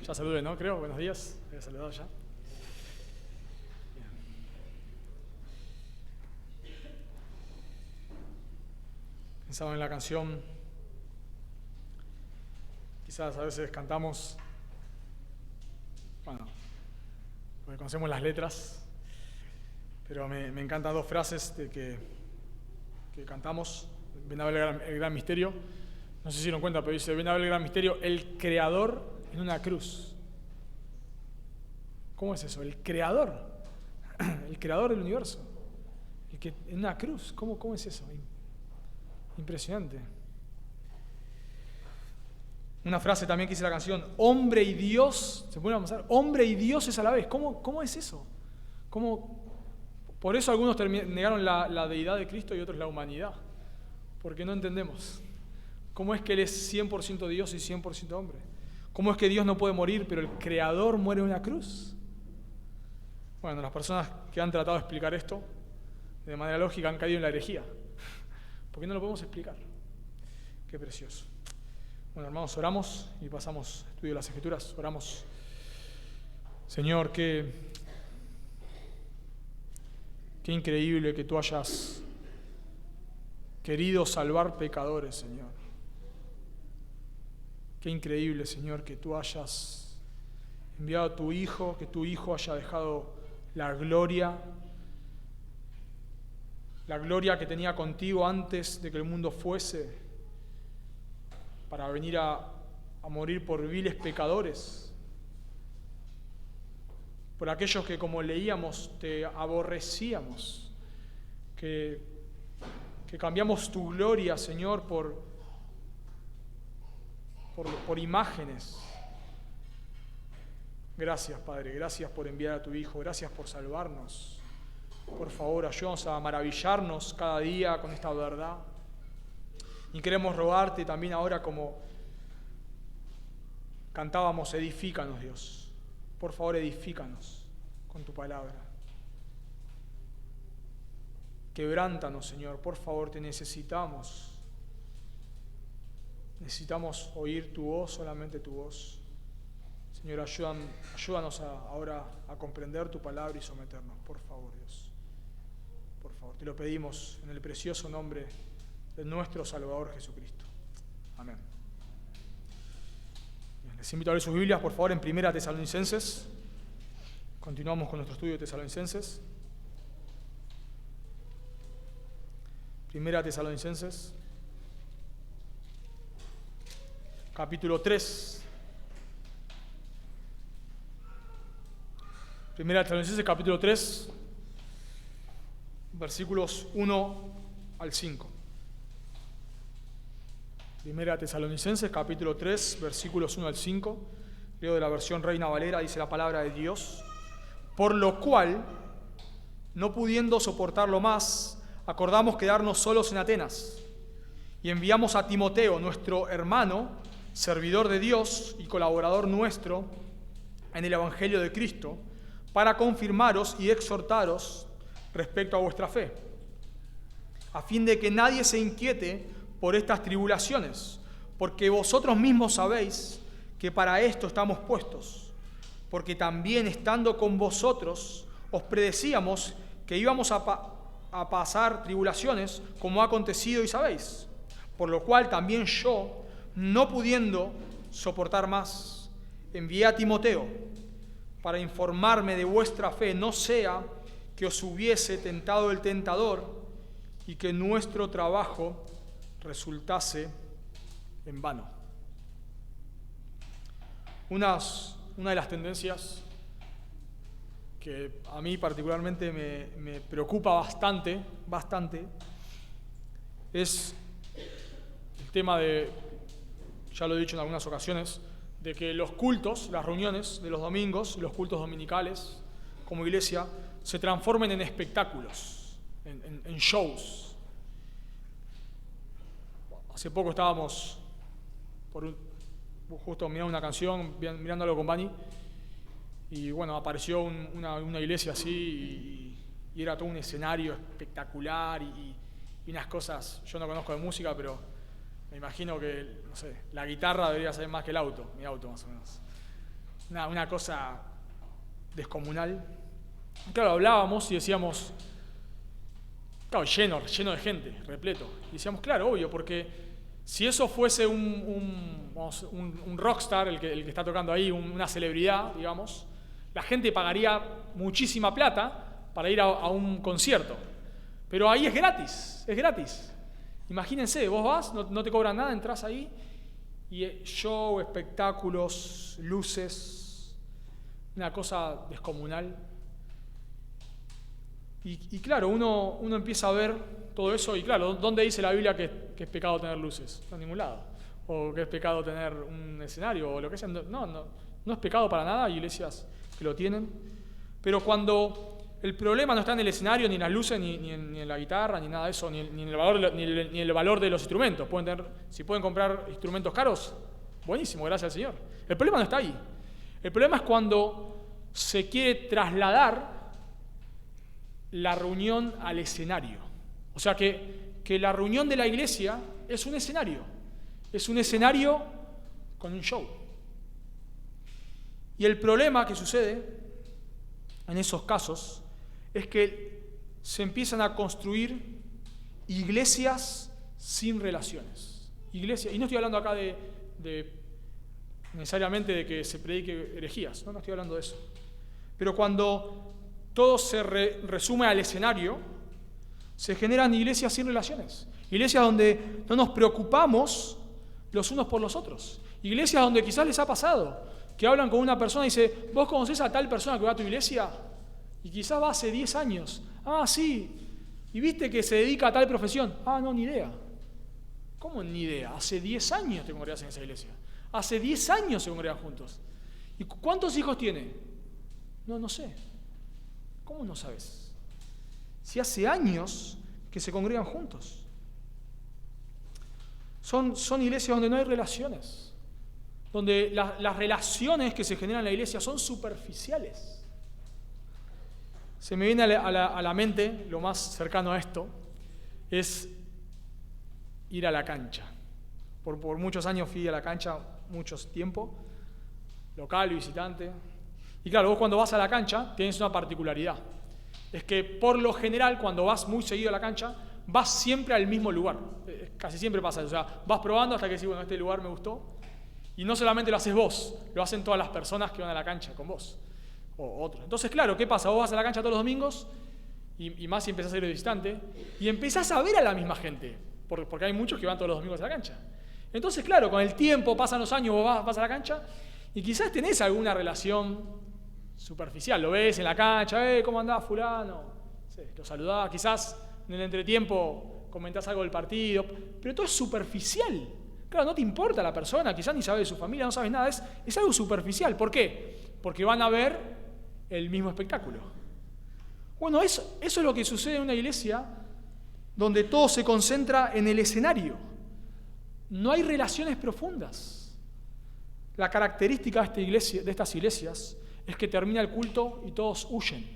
Ya saludé, ¿no? Creo. Buenos días. Había saludado ya. Bien. Pensaba en la canción. Quizás a veces cantamos, bueno, porque conocemos las letras, pero me encantan dos frases de que cantamos. Ven a ver el gran misterio. No sé si lo encuentra, pero dice, ven a ver el gran misterio, el Creador en una cruz. ¿Cómo es eso? El Creador del universo. El que en una cruz. ¿Cómo es eso? Impresionante. Una frase también que dice la canción, hombre y Dios, se puede pensar, hombre y Dios es a la vez. ¿Cómo es eso? Por eso algunos negaron la deidad de Cristo y otros la humanidad, porque no entendemos. ¿Cómo es que Él es 100% Dios y 100% hombre? ¿Cómo es que Dios no puede morir, pero el Creador muere en una cruz? Bueno, las personas que han tratado de explicar esto de manera lógica han caído en la herejía, porque no lo podemos explicar. Qué precioso. Bueno, hermanos, oramos y pasamos al estudio de las Escrituras. Oramos. Señor, qué increíble que tú hayas querido salvar pecadores, Señor. Qué increíble, Señor, que tú hayas enviado a tu Hijo, que tu Hijo haya dejado la gloria que tenía contigo antes de que el mundo fuese, para venir a morir por viles pecadores, por aquellos que, como leíamos, te aborrecíamos, que cambiamos tu gloria, Señor, por imágenes. Gracias, Padre, gracias por enviar a tu Hijo, gracias por salvarnos. Por favor, ayúdanos a maravillarnos cada día con esta verdad. Y queremos rogarte también ahora, como cantábamos, edifícanos, Dios. Por favor, edifícanos con tu palabra. Quebrántanos, Señor, por favor, te necesitamos. Necesitamos oír tu voz, solamente tu voz. Señor, ayúdanos ahora a comprender tu palabra y someternos, por favor, Dios. Por favor, te lo pedimos en el precioso nombre de nuestro Salvador Jesucristo. Amén. Bien, les invito a leer sus Biblias, por favor, en 1 Tesalonicenses. Continuamos con nuestro estudio de Tesalonicenses. 1 Tesalonicenses, capítulo 3. 1 Tesalonicenses, capítulo 3, versículos 1 al 5. 1 Tesalonicenses, capítulo 3, versículos 1 al 5. Leo de la versión Reina Valera, dice la palabra de Dios. Por lo cual, no pudiendo soportarlo más, acordamos quedarnos solos en Atenas. Y enviamos a Timoteo, nuestro hermano, servidor de Dios y colaborador nuestro en el Evangelio de Cristo, para confirmaros y exhortaros respecto a vuestra fe, a fin de que nadie se inquiete por estas tribulaciones, porque vosotros mismos sabéis que para esto estamos puestos, porque también estando con vosotros os predecíamos que íbamos a pasar tribulaciones, como ha acontecido y sabéis, por lo cual también yo, no pudiendo soportar más, envié a Timoteo para informarme de vuestra fe, no sea que os hubiese tentado el tentador y que nuestro trabajo resultase en vano. Una de las tendencias que a mí particularmente me preocupa bastante, es el tema de, ya lo he dicho en algunas ocasiones, de que los cultos, las reuniones de los domingos, los cultos dominicales como iglesia, se transformen en espectáculos, en shows. Hace poco estábamos justo mirando una canción, mirándolo con Bani, y bueno, apareció una iglesia así y era todo un escenario espectacular y unas cosas, yo no conozco de música, pero me imagino que, no sé, la guitarra debería ser más que el auto, mi auto más o menos. una cosa descomunal. Claro, hablábamos y decíamos, claro, lleno de gente, repleto. Y decíamos, claro, obvio, porque si eso fuese un rockstar, el que está tocando ahí, una celebridad, digamos, la gente pagaría muchísima plata para ir a un concierto. Pero ahí es gratis. Imagínense, vos vas, no te cobran nada, entras ahí, y show, espectáculos, luces, una cosa descomunal. Y claro, uno empieza a ver todo eso, y claro, ¿dónde dice la Biblia que es pecado tener luces? No, en ningún lado. O que es pecado tener un escenario, o lo que sea. No es pecado para nada, hay iglesias que lo tienen. Pero cuando el problema no está en el escenario, ni en las luces, ni en la guitarra, ni nada de eso, ni en el valor de los instrumentos. Si pueden comprar instrumentos caros, buenísimo, gracias al Señor. El problema no está ahí. El problema es cuando se quiere trasladar la reunión al escenario. O sea que la reunión de la iglesia es un escenario. Es un escenario con un show. Y el problema que sucede en esos casos es que se empiezan a construir iglesias sin relaciones. Iglesias, y no estoy hablando acá de necesariamente de que se predique herejías, no estoy hablando de eso. Pero cuando todo se resume al escenario, se generan iglesias sin relaciones. Iglesias donde no nos preocupamos los unos por los otros. Iglesias donde quizás les ha pasado que hablan con una persona y dice, ¿vos conocés a tal persona que va a tu iglesia? Y quizás va hace 10 años. Ah, sí. ¿Y viste que se dedica a tal profesión? Ah, no, ni idea. ¿Cómo ni idea? Hace 10 años te congregas en esa iglesia. Hace 10 años se congregan juntos. ¿Y cuántos hijos tiene? No sé. ¿Cómo no sabes? Si hace años que se congregan juntos. Son iglesias donde no hay relaciones. Donde las relaciones que se generan en la iglesia son superficiales. Se me viene a la mente, lo más cercano a esto, es ir a la cancha. Por muchos años fui a la cancha, mucho tiempo, local, visitante. Y claro, vos cuando vas a la cancha tienes una particularidad. Es que por lo general, cuando vas muy seguido a la cancha, vas siempre al mismo lugar. Casi siempre pasa eso. O sea, vas probando hasta que decís, bueno, este lugar me gustó. Y no solamente lo haces vos, lo hacen todas las personas que van a la cancha con vos. O otros. Entonces, claro, ¿qué pasa? Vos vas a la cancha todos los domingos, y más si empezás a ir de visitante, y empezás a ver a la misma gente, porque hay muchos que van todos los domingos a la cancha. Entonces, claro, con el tiempo, pasan los años, vos vas a la cancha, y quizás tenés alguna relación superficial, lo ves en la cancha, ¿cómo andás fulano? Sí, lo saludás, quizás en el entretiempo comentás algo del partido, pero todo es superficial. Claro, no te importa la persona, quizás ni sabes de su familia, no sabes nada, es algo superficial. ¿Por qué? Porque van a ver el mismo espectáculo. Bueno, eso es lo que sucede en una iglesia donde todo se concentra en el escenario. No hay relaciones profundas. La característica de estas iglesias es que termina el culto y todos huyen.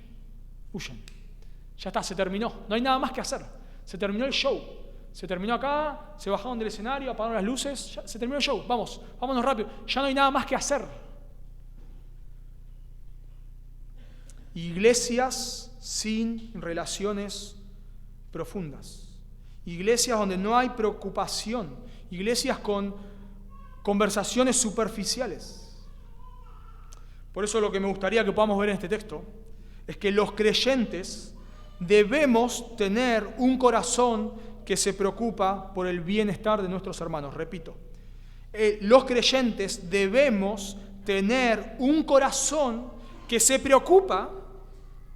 Ya está, se terminó. No hay nada más que hacer. Se terminó el show. Se terminó acá, se bajaron del escenario, apagaron las luces, se terminó el show. Vámonos rápido. Ya no hay nada más que hacer. Iglesias sin relaciones profundas. Iglesias donde no hay preocupación. Iglesias con conversaciones superficiales. Por eso lo que me gustaría que podamos ver en este texto es que los creyentes debemos tener un corazón que se preocupa por el bienestar de nuestros hermanos. Repito, los creyentes debemos tener un corazón que se preocupa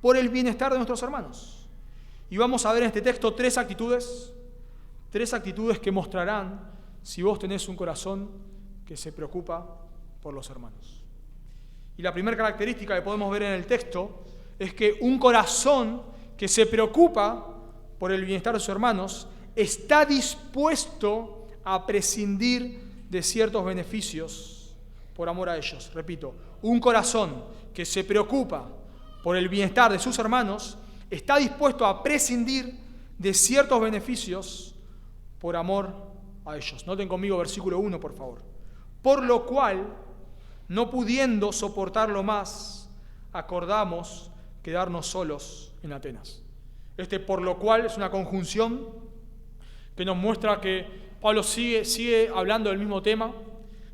por el bienestar de nuestros hermanos. Y vamos a ver en este texto tres actitudes que mostrarán si vos tenés un corazón que se preocupa por los hermanos. Y la primera característica que podemos ver en el texto es que un corazón que se preocupa por el bienestar de sus hermanos está dispuesto a prescindir de ciertos beneficios por amor a ellos. Repito, un corazón que se preocupa por el bienestar de sus hermanos está dispuesto a prescindir de ciertos beneficios por amor a ellos. Noten conmigo versículo 1, por favor. Por lo cual, no pudiendo soportarlo más, acordamos quedarnos solos en Atenas. Por lo cual es una conjunción que nos muestra que Pablo sigue hablando del mismo tema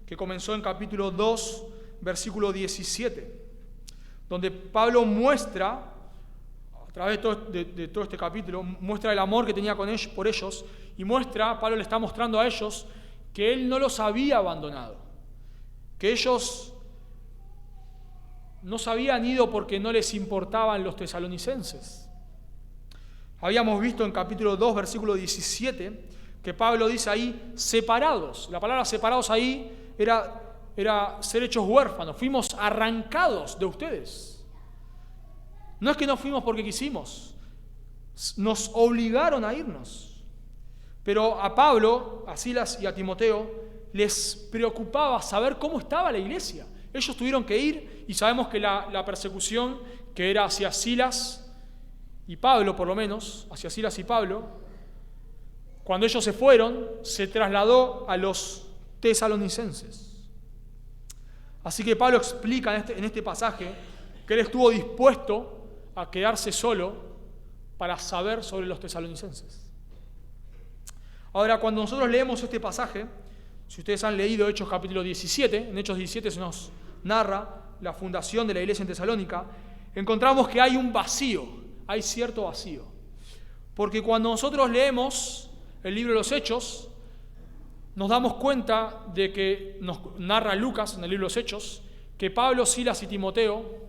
que comenzó en capítulo 2, versículo 17, donde Pablo muestra, a través de todo este capítulo, muestra el amor que tenía por ellos, y Pablo le está mostrando a ellos que él no los había abandonado, que ellos no se habían ido porque no les importaban los tesalonicenses. Habíamos visto en capítulo 2, versículo 17, que Pablo dice ahí, separados. La palabra separados ahí era ser hechos huérfanos. Fuimos arrancados de ustedes. No es que no fuimos porque quisimos, nos obligaron a irnos. Pero a Pablo, a Silas y a Timoteo les preocupaba saber cómo estaba la iglesia. Ellos tuvieron que ir, y sabemos que la persecución que era hacia Silas y Pablo, por lo menos, hacia Silas y Pablo, cuando ellos se fueron, se trasladó a los tesalonicenses. Así que Pablo explica en este pasaje que él estuvo dispuesto a quedarse solo para saber sobre los tesalonicenses. Ahora, cuando nosotros leemos este pasaje, si ustedes han leído Hechos capítulo 17, en Hechos 17 se nos narra la fundación de la iglesia en Tesalónica, encontramos que hay un vacío, hay cierto vacío. Porque cuando nosotros leemos el libro de los Hechos, nos damos cuenta de que nos narra Lucas en el libro de los Hechos, que Pablo, Silas y Timoteo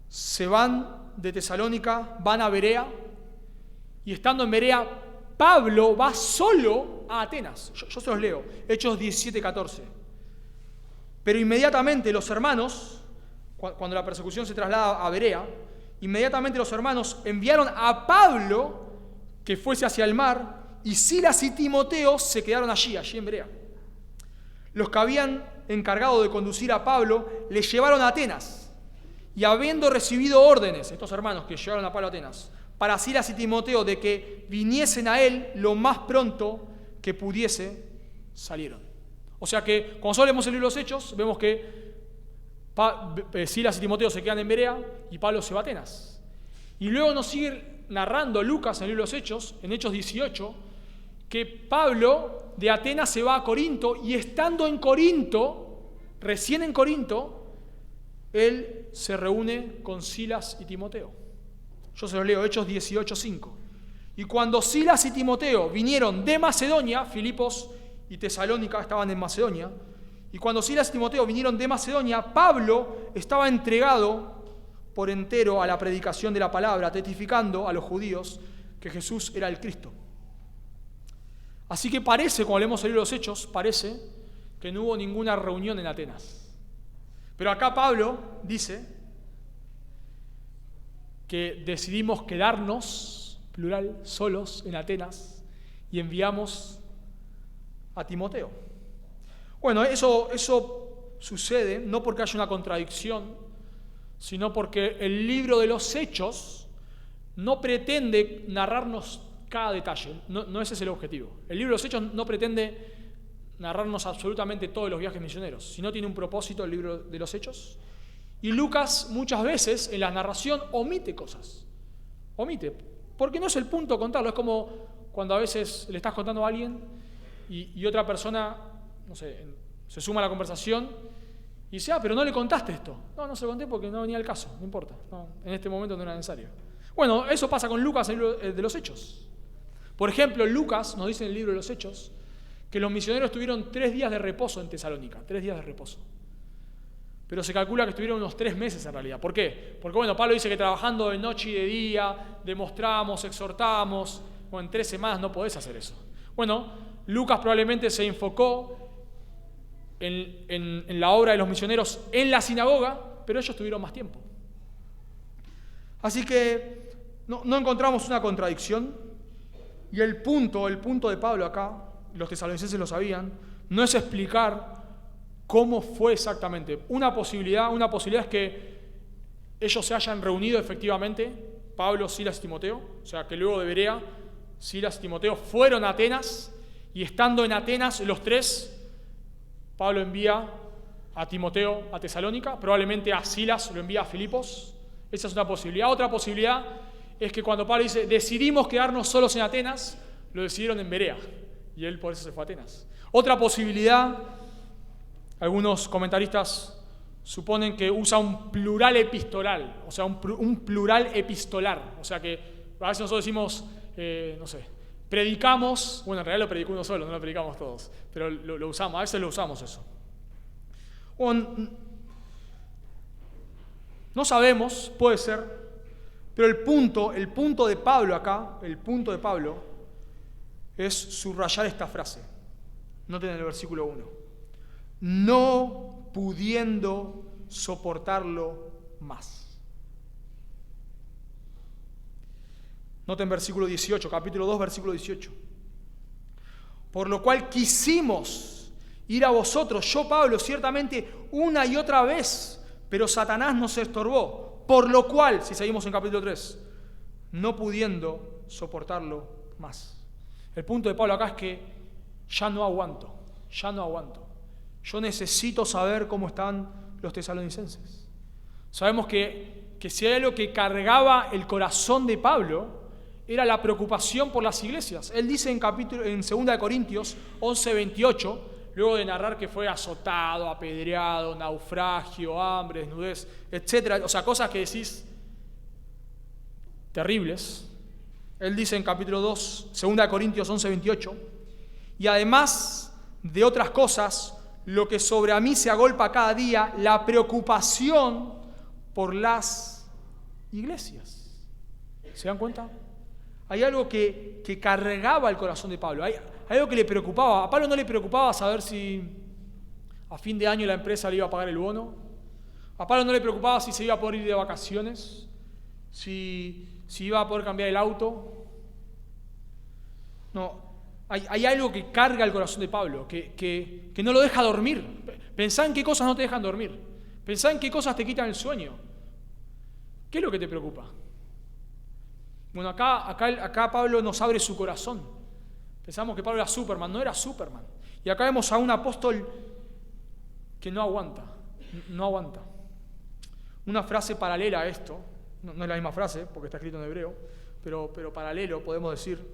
se van de Tesalónica, van a Berea, y estando en Berea, Pablo va solo a Atenas. Yo se los leo, Hechos 17, 14. Pero inmediatamente los hermanos, cuando la persecución se traslada a Berea, inmediatamente los hermanos enviaron a Pablo que fuese hacia el mar, y Silas y Timoteo se quedaron allí en Berea. Los que habían encargado de conducir a Pablo le llevaron a Atenas, y habiendo recibido órdenes, estos hermanos que llevaron a Pablo a Atenas, para Silas y Timoteo de que viniesen a él lo más pronto que pudiese, salieron. O sea que cuando nosotros leemos el libro de los Hechos, vemos que Silas y Timoteo se quedan en Berea y Pablo se va a Atenas. Y luego nos sigue narrando Lucas en el libro de los Hechos, en Hechos 18, que Pablo de Atenas se va a Corinto, y estando en Corinto, recién en Corinto, él se reúne con Silas y Timoteo. Yo se los leo, Hechos 18, 5. Y cuando Silas y Timoteo vinieron de Macedonia, Filipos y Tesalónica estaban en Macedonia, y cuando Silas y Timoteo vinieron de Macedonia, Pablo estaba entregado por entero a la predicación de la palabra, testificando a los judíos que Jesús era el Cristo. Así que parece, cuando leemos el libro de los Hechos, parece que no hubo ninguna reunión en Atenas. Pero acá Pablo dice que decidimos quedarnos, plural, solos en Atenas, y enviamos a Timoteo. Bueno, eso sucede no porque haya una contradicción, sino porque el libro de los Hechos no pretende narrarnos cada detalle, no ese es el objetivo. El libro de los Hechos no pretende narrarnos absolutamente todos los viajes misioneros, sino tiene un propósito el libro de los Hechos. Y Lucas muchas veces en la narración omite cosas, porque no es el punto contarlo. Es como cuando a veces le estás contando a alguien y otra persona, no sé, se suma a la conversación y dice, pero no le contaste esto. No se lo conté porque no venía al caso, no importa, en este momento no era necesario. Bueno, eso pasa con Lucas en el libro de los Hechos. Por ejemplo, Lucas nos dice en el libro de los Hechos que los misioneros tuvieron 3 días de reposo en Tesalónica, 3 días de reposo. Pero se calcula que estuvieron unos 3 meses en realidad. ¿Por qué? Porque bueno, Pablo dice que trabajando de noche y de día, demostramos, exhortamos. Bueno, en 3 semanas no podés hacer eso. Bueno, Lucas probablemente se enfocó en la obra de los misioneros en la sinagoga, pero ellos tuvieron más tiempo. Así que no encontramos una contradicción. Y el punto de Pablo acá, los tesalonicenses lo sabían, no es explicar cómo fue exactamente. Una posibilidad es que ellos se hayan reunido efectivamente, Pablo, Silas y Timoteo, o sea que luego de Berea, Silas y Timoteo fueron a Atenas, y estando en Atenas los 3 Pablo envía a Timoteo a Tesalónica, probablemente a Silas lo envía a Filipos. Esa es una posibilidad. Otra posibilidad es que cuando Pablo dice, decidimos quedarnos solos en Atenas, lo decidieron en Berea, y él por eso se fue a Atenas. Otra posibilidad, algunos comentaristas suponen que usa un plural epistolar, o sea, un plural epistolar, o sea que a veces nosotros decimos, predicamos, bueno, en realidad lo predicó uno solo, no lo predicamos todos, pero lo usamos, a veces lo usamos eso. No sabemos, puede ser, pero el punto de Pablo acá, el punto de Pablo es subrayar esta frase. Noten en el versículo 1. No pudiendo soportarlo más. Noten versículo 18, capítulo 2, versículo 18. Por lo cual quisimos ir a vosotros, yo Pablo, ciertamente una y otra vez, pero Satanás nos estorbó. Por lo cual, si seguimos en capítulo 3, no pudiendo soportarlo más. El punto de Pablo acá es que ya no aguanto. Yo necesito saber cómo están los tesalonicenses. Sabemos que si hay algo que cargaba el corazón de Pablo, era la preocupación por las iglesias. Él dice en 2 Corintios 11:28, luego de narrar que fue azotado, apedreado, naufragio, hambre, desnudez, etc. O sea, cosas que decís terribles. Él dice en capítulo 2, 2 Corintios 11:28, y además de otras cosas, lo que sobre a mí se agolpa cada día, la preocupación por las iglesias. ¿Se dan cuenta? Hay algo que cargaba el corazón de Pablo, hay algo que le preocupaba. A Pablo no le preocupaba saber si a fin de año la empresa le iba a pagar el bono. A Pablo no le preocupaba si se iba a poder ir de vacaciones, si iba a poder cambiar el auto. No, hay algo que carga el corazón de Pablo, que no lo deja dormir. Pensá en qué cosas no te dejan dormir. Pensá en qué cosas te quitan el sueño. ¿Qué es lo que te preocupa? Bueno, acá Pablo nos abre su corazón. Pensamos que Pablo era Superman, no era Superman. Y acá vemos a un apóstol que no aguanta. Una frase paralela a esto, no es la misma frase porque está escrito en hebreo, pero paralelo podemos decir,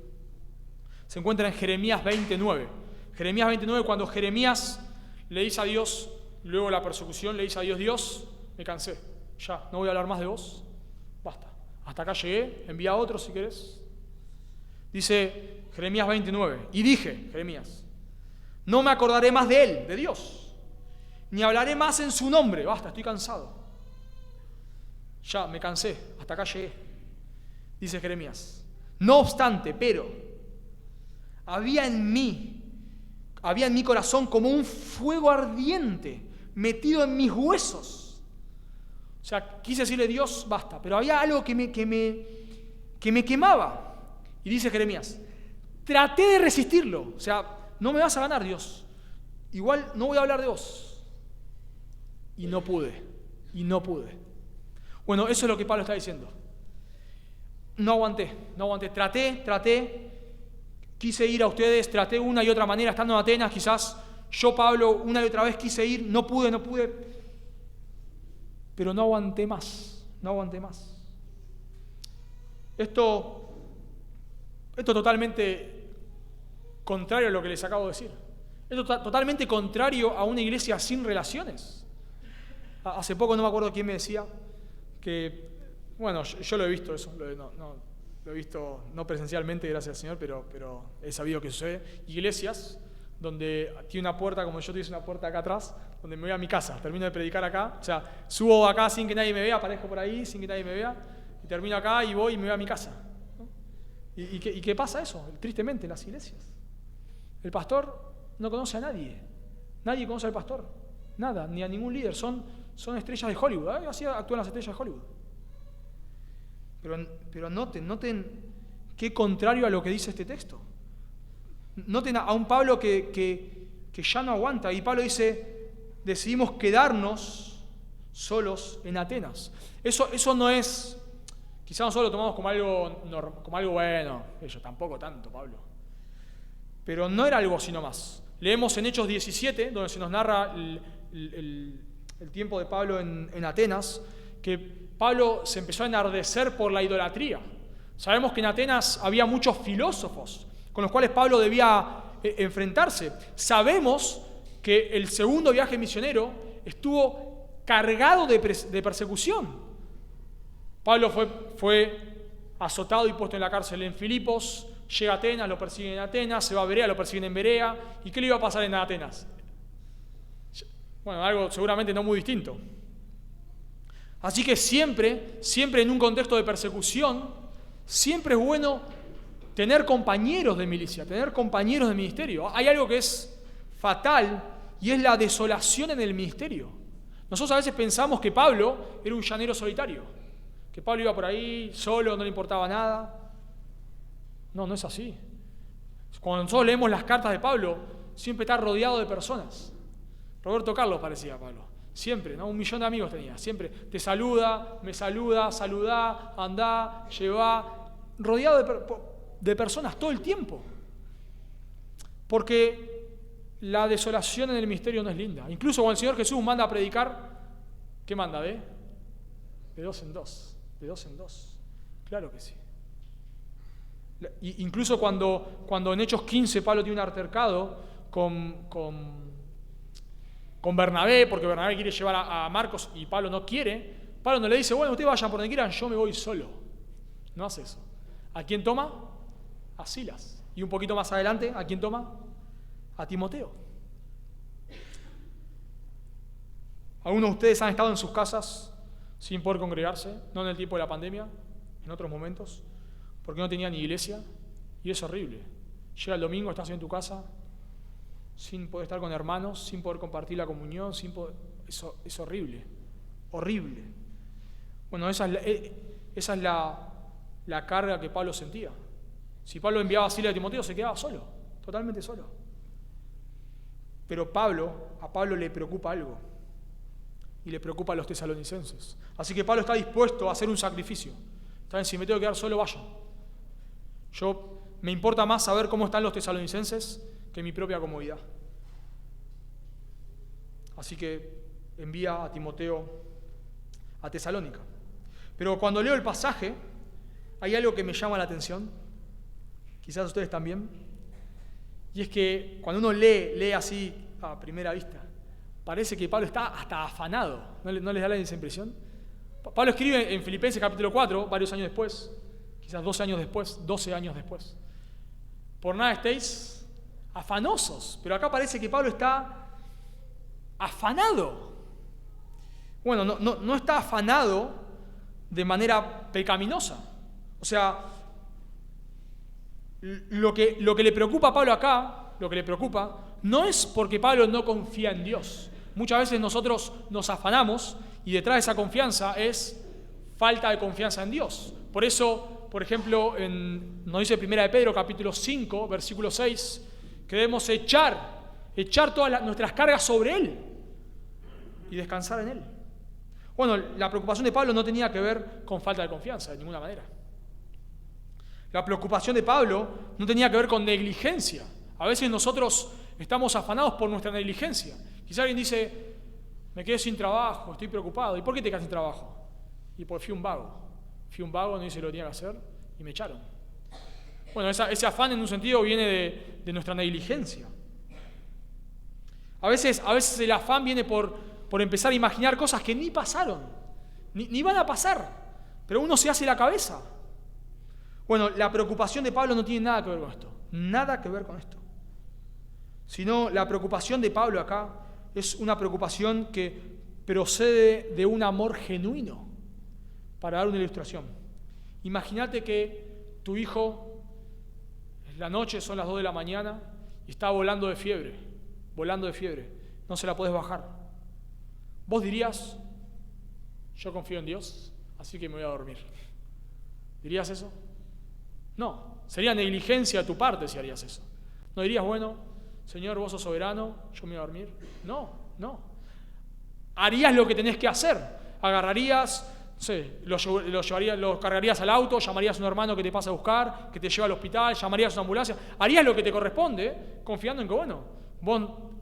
se encuentra en Jeremías 29. Jeremías 29, cuando Jeremías le dice a Dios, luego de la persecución, le dice a Dios, Dios, me cansé, ya, no voy a hablar más de vos, basta. Hasta acá llegué, envía a otro si querés. Dice Jeremías 29, y dije, Jeremías, no me acordaré más de él, de Dios, ni hablaré más en su nombre, basta, estoy cansado. Ya, me cansé, hasta acá llegué. Dice Jeremías, no obstante, pero, había en mi corazón como un fuego ardiente metido en mis huesos. O sea, quise decirle Dios, basta, pero había algo que me quemaba. Y dice Jeremías, traté de resistirlo. O sea, no me vas a ganar, Dios. Igual no voy a hablar de vos. Y no pude. Bueno, eso es lo que Pablo está diciendo. No aguanté. Traté. Quise ir a ustedes, traté una y otra manera, estando en Atenas, quizás yo, Pablo, una y otra vez quise ir, no pude. Pero no aguanté más. Esto totalmente contrario a lo que les acabo de decir. Esto totalmente contrario a una iglesia sin relaciones. Hace poco no me acuerdo quién me decía que, bueno, yo lo he visto eso, lo he visto no presencialmente, gracias al Señor, pero he sabido que sucede. Iglesias donde tiene una puerta, como yo te hice una puerta acá atrás, donde me voy a mi casa, termino de predicar acá, o sea, subo acá sin que nadie me vea, aparezco por ahí sin que nadie me vea, y termino acá y voy y me voy a mi casa, ¿no? ¿Y qué pasa eso? Tristemente en las iglesias. El pastor no conoce a nadie conoce al pastor, nada, ni a ningún líder, son estrellas de Hollywood, ¿eh? Así actúan las estrellas de Hollywood. Pero noten qué contrario a lo que dice este texto. Noten a un Pablo que ya no aguanta. Y Pablo dice, decidimos quedarnos solos en Atenas. Eso no es, quizás nosotros lo tomamos como algo bueno. Yo tampoco tanto, Pablo. Pero no era algo así nomás. Leemos en Hechos 17, donde se nos narra el tiempo de Pablo en Atenas, que Pablo se empezó a enardecer por la idolatría. Sabemos que en Atenas había muchos filósofos con los cuales Pablo debía enfrentarse. Sabemos que el segundo viaje misionero estuvo cargado de persecución. Pablo fue azotado y puesto en la cárcel en Filipos, llega a Atenas, lo persiguen en Atenas, se va a Berea, lo persiguen en Berea. ¿Y qué le iba a pasar en Atenas? Bueno, algo seguramente no muy distinto. Así que siempre en un contexto de persecución, siempre es bueno tener compañeros de milicia, tener compañeros de ministerio. Hay algo que es fatal y es la desolación en el ministerio. Nosotros a veces pensamos que Pablo era un llanero solitario, que Pablo iba por ahí solo, no le importaba nada. No es así. Cuando nosotros leemos las cartas de Pablo, siempre está rodeado de personas. Roberto Carlos parecía Pablo. Siempre, ¿no? 1 millón de amigos tenía. Siempre te saluda, me saluda, saludá, andá, llevá. Rodeado de personas todo el tiempo. Porque la desolación en el ministerio no es linda. Incluso cuando el Señor Jesús manda a predicar, ¿qué manda? De 2 en 2. De 2 en 2. Claro que sí. Incluso cuando en Hechos 15 Pablo tiene un altercado con Bernabé, porque Bernabé quiere llevar a Marcos y Pablo no quiere, Pablo no le dice, bueno, ustedes vayan por donde quieran, yo me voy solo. No hace eso. ¿A quién toma? A Silas. Y un poquito más adelante, ¿a quién toma? A Timoteo. Algunos de ustedes han estado en sus casas sin poder congregarse, no en el tiempo de la pandemia, en otros momentos, porque no tenían iglesia, y es horrible. Llega el domingo, estás en tu casa, sin poder estar con hermanos, sin poder compartir la comunión, es horrible, horrible. Bueno, esa es la carga que Pablo sentía. Si Pablo enviaba a Silas y a Timoteo, se quedaba solo, totalmente solo. Pero a Pablo le preocupa algo, y le preocupa a los tesalonicenses. Así que Pablo está dispuesto a hacer un sacrificio. Está bien, si me tengo que quedar solo, vaya. Me importa más saber cómo están los tesalonicenses que mi propia comodidad. Así que envía a Timoteo a Tesalónica. Pero cuando leo el pasaje, hay algo que me llama la atención, quizás ustedes también, y es que cuando uno lee así a primera vista, parece que Pablo está hasta afanado. ¿No les da esa impresión? Pablo escribe en Filipenses capítulo 4, varios años después, quizás 12 años después. Por nada estéis afanosos, pero acá parece que Pablo está afanado. Bueno, no está afanado de manera pecaminosa. O sea, lo que le preocupa a Pablo acá, no es porque Pablo no confía en Dios. Muchas veces nosotros nos afanamos y detrás de esa confianza es falta de confianza en Dios. Por eso, por ejemplo, nos dice 1 de Pedro, capítulo 5, versículo 6, que debemos echar todas nuestras cargas sobre Él y descansar en Él. Bueno, la preocupación de Pablo no tenía que ver con falta de confianza, de ninguna manera. La preocupación de Pablo no tenía que ver con negligencia. A veces nosotros estamos afanados por nuestra negligencia. Quizá alguien dice, me quedé sin trabajo, estoy preocupado. ¿Y por qué te quedas sin trabajo? Y porque fui un vago, no hice lo que tenía que hacer y me echaron. Bueno, ese afán en un sentido viene de nuestra negligencia. A veces el afán viene por empezar a imaginar cosas que ni pasaron, ni van a pasar, pero uno se hace la cabeza. Bueno, la preocupación de Pablo no tiene nada que ver con esto, nada que ver con esto. Sino la preocupación de Pablo acá es una preocupación que procede de un amor genuino. Para dar una ilustración, imagínate que tu hijo, es la noche, son las 2 de la mañana, y está volando de fiebre, no se la podés bajar. Vos dirías, yo confío en Dios, así que me voy a dormir. ¿Dirías eso? No, sería negligencia de tu parte si harías eso. No dirías, bueno, Señor, vos sos soberano, yo me voy a dormir. No. Harías lo que tenés que hacer. Agarrarías, no sé, lo cargarías al auto, llamarías a un hermano que te pase a buscar, que te lleve al hospital, llamarías a una ambulancia. Harías lo que te corresponde, confiando en que, bueno,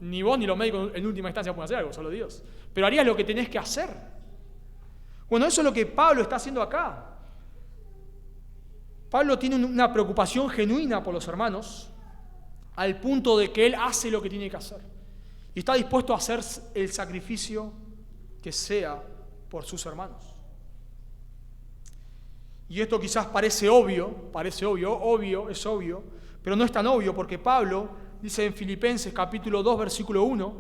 Ni vos ni los médicos en última instancia pueden hacer algo, solo Dios. Pero harías lo que tenés que hacer. Bueno, eso es lo que Pablo está haciendo acá. Pablo tiene una preocupación genuina por los hermanos, al punto de que él hace lo que tiene que hacer. Y está dispuesto a hacer el sacrificio que sea por sus hermanos. Y esto quizás parece obvio, es obvio, pero no es tan obvio, porque Pablo dice en Filipenses capítulo 2, versículo 1,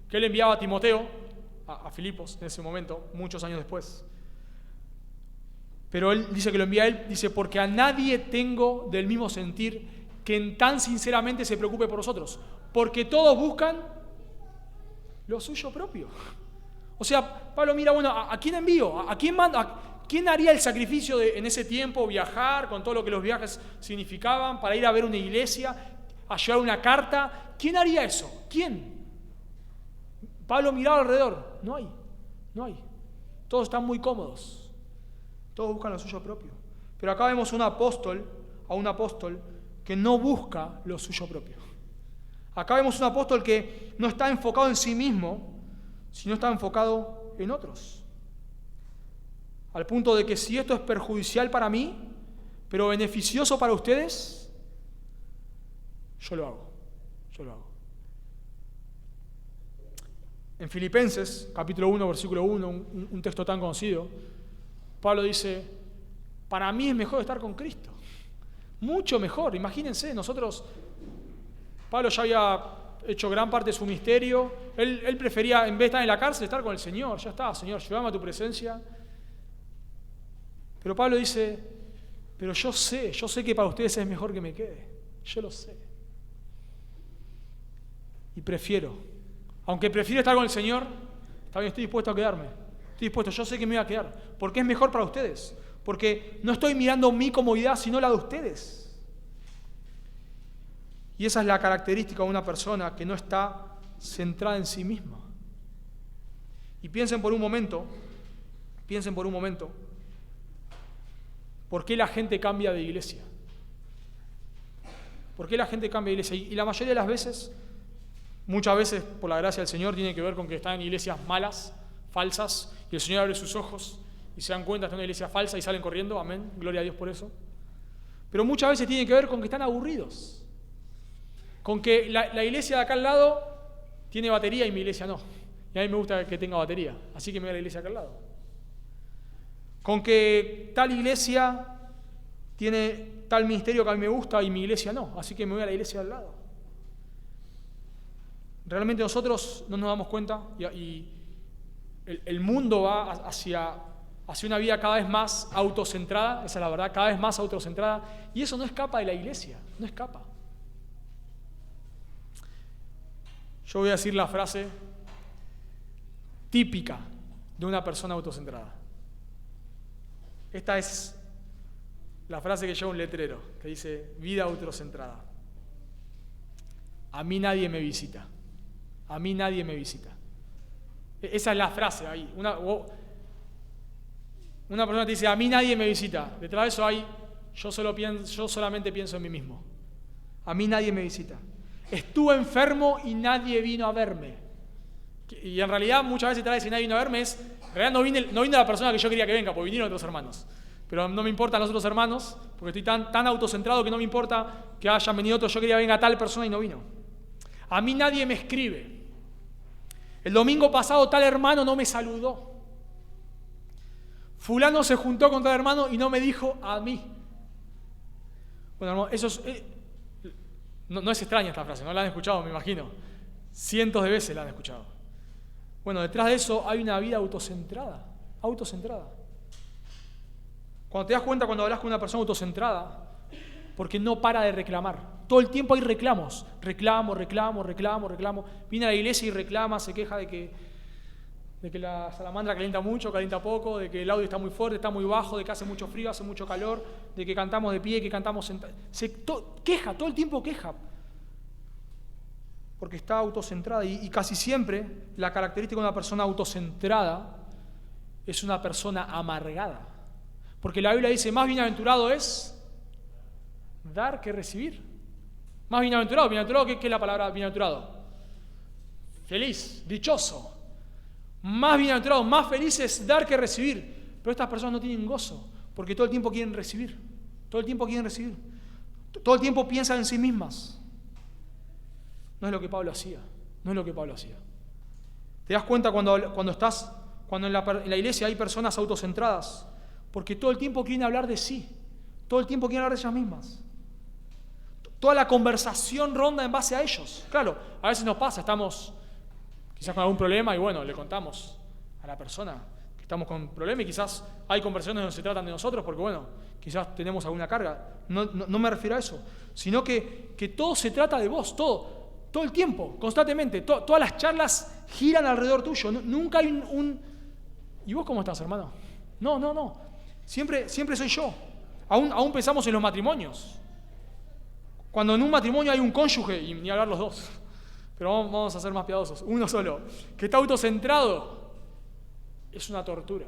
que él enviaba a Timoteo, a Filipos en ese momento, muchos años después. Pero él dice que lo envía a él, dice, porque a nadie tengo del mismo sentir que en tan sinceramente se preocupe por nosotros, porque todos buscan lo suyo propio. O sea, Pablo mira, bueno, ¿a quién envío? ¿A quién mando? ¿Quién haría el sacrificio de en ese tiempo viajar, con todo lo que los viajes significaban, para ir a ver una iglesia, a llevar una carta? ¿Quién haría eso? ¿Quién? Pablo miraba alrededor. No hay. Todos están muy cómodos. Todos buscan lo suyo propio. Pero acá vemos a un apóstol que no busca lo suyo propio. Acá vemos un apóstol que no está enfocado en sí mismo, sino está enfocado en otros. Al punto de que si esto es perjudicial para mí, pero beneficioso para ustedes, yo lo hago. En Filipenses, capítulo 1, versículo 1, un texto tan conocido, Pablo dice, para mí es mejor estar con Cristo. Mucho mejor. Imagínense, Pablo ya había hecho gran parte de su ministerio. Él prefería, en vez de estar en la cárcel, estar con el Señor. Ya está, Señor, llévame a tu presencia. Pero Pablo dice, pero yo sé que para ustedes es mejor que me quede. Yo lo sé. Y aunque prefiero estar con el Señor, también estoy dispuesto a quedarme. Yo sé que me voy a quedar. Porque es mejor para ustedes. Porque no estoy mirando mi comodidad, sino la de ustedes. Y esa es la característica de una persona que no está centrada en sí misma. Y piensen por un momento, ¿por qué la gente cambia de iglesia? Y la mayoría de las veces, muchas veces, por la gracia del Señor, tiene que ver con que están en iglesias malas, falsas, y el Señor abre sus ojos y se dan cuenta que están en una iglesia falsa y salen corriendo, amén, gloria a Dios por eso. Pero muchas veces tiene que ver con que están aburridos, con que la iglesia de acá al lado tiene batería y mi iglesia no, y a mí me gusta que tenga batería, así que me voy a la iglesia de acá al lado. Con que tal iglesia tiene tal ministerio que a mí me gusta y mi iglesia no, así que me voy a la iglesia de al lado. Realmente nosotros no nos damos cuenta y el mundo va hacia una vida cada vez más autocentrada, esa es la verdad, cada vez más autocentrada, y eso no escapa de la iglesia, no escapa. Yo voy a decir la frase típica de una persona autocentrada. Esta es la frase que lleva un letrero, que dice, vida autocentrada. A mí nadie me visita. A mí nadie me visita. Esa es la frase ahí. Una persona te dice, a mí nadie me visita. Detrás de eso hay, yo solamente pienso en mí mismo. A mí nadie me visita. Estuve enfermo y nadie vino a verme. Y en realidad muchas veces trae si nadie vino a verme en realidad no vino la persona que yo quería que venga, porque vinieron otros hermanos. Pero no me importan los otros hermanos, porque estoy tan autocentrado que no me importa que hayan venido otros. Yo quería que venga tal persona y no vino. A mí nadie me escribe. El domingo pasado tal hermano no me saludó. Fulano se juntó con tal hermano y no me dijo a mí. Bueno, hermano, eso no es extraña esta frase, no la han escuchado, me imagino. Cientos de veces la han escuchado. Bueno, detrás de eso hay una vida autocentrada. Cuando te das cuenta, cuando hablas con una persona autocentrada, porque no para de reclamar. Todo el tiempo hay reclamos. Reclamo. Viene a la iglesia y reclama, se queja de que la salamandra calienta mucho, calienta poco, de que el audio está muy fuerte, está muy bajo, de que hace mucho frío, hace mucho calor, de que cantamos de pie, que cantamos sentados. Queja, todo el tiempo queja. Porque está autocentrada. Y casi siempre la característica de una persona autocentrada es una persona amargada. Porque la Biblia dice, más bienaventurado es dar que recibir. Más bienaventurado. ¿Qué es la palabra bienaventurado? feliz, dichoso. Más bienaventurados, más felices dar que recibir. Pero estas personas no tienen gozo, porque todo el tiempo quieren recibir. Todo el tiempo quieren recibir. Todo el tiempo piensan en sí mismas. No es lo que Pablo hacía. No es lo que Pablo hacía. ¿Te das cuenta cuando en la iglesia hay personas autocentradas? Porque todo el tiempo quieren hablar de sí. Todo el tiempo quieren hablar de ellas mismas. Toda la conversación ronda en base a ellos. Claro, a veces nos pasa, estamos quizás con algún problema y bueno, le contamos a la persona que estamos con un problema y quizás hay conversaciones donde se tratan de nosotros porque bueno, quizás tenemos alguna carga. No me refiero a eso, sino que todo se trata de vos, todo el tiempo, constantemente. Todas las charlas giran alrededor tuyo. Nunca hay un... ¿Y vos cómo estás, hermano? No. Siempre soy yo. Aún pensamos en los matrimonios. Cuando en un matrimonio hay un cónyuge, y ni hablar los dos, pero vamos a ser más piadosos, uno solo, que está autocentrado, es una tortura.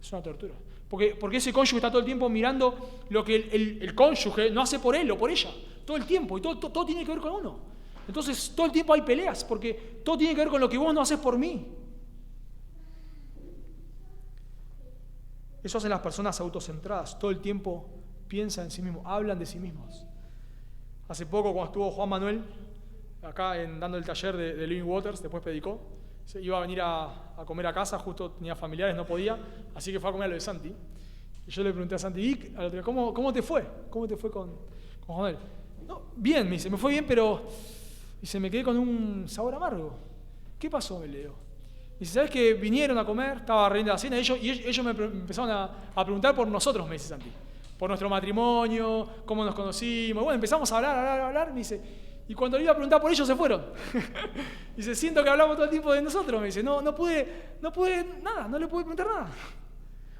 Es una tortura. Porque ese cónyuge está todo el tiempo mirando lo que el cónyuge no hace por él o por ella. Todo el tiempo. Y todo tiene que ver con uno. Entonces, todo el tiempo hay peleas, porque todo tiene que ver con lo que vos no haces por mí. Eso hacen las personas autocentradas. Todo el tiempo piensan en sí mismos, hablan de sí mismos. Hace poco, cuando estuvo Juan Manuel acá dando el taller de Living Waters, después predicó, iba a venir a comer a casa, justo tenía familiares, no podía, así que fue a comer a lo de Santi. Y yo le pregunté a Santi, al otro día, ¿cómo te fue? ¿Cómo te fue con Juan Manuel? No, bien, me dice, me fue bien, pero me quedé con un sabor amargo. ¿Qué pasó? Me leo. Dice, ¿sabes que vinieron a comer? Estaba riendo la cena, y ellos me empezaron a preguntar por nosotros, me dice Santi. Por nuestro matrimonio, cómo nos conocimos. Bueno, empezamos a hablar, me dice, y cuando le iba a preguntar por ellos se fueron. Dice, siento que hablamos todo el tiempo de nosotros. Me dice, no pude nada, no le pude preguntar nada.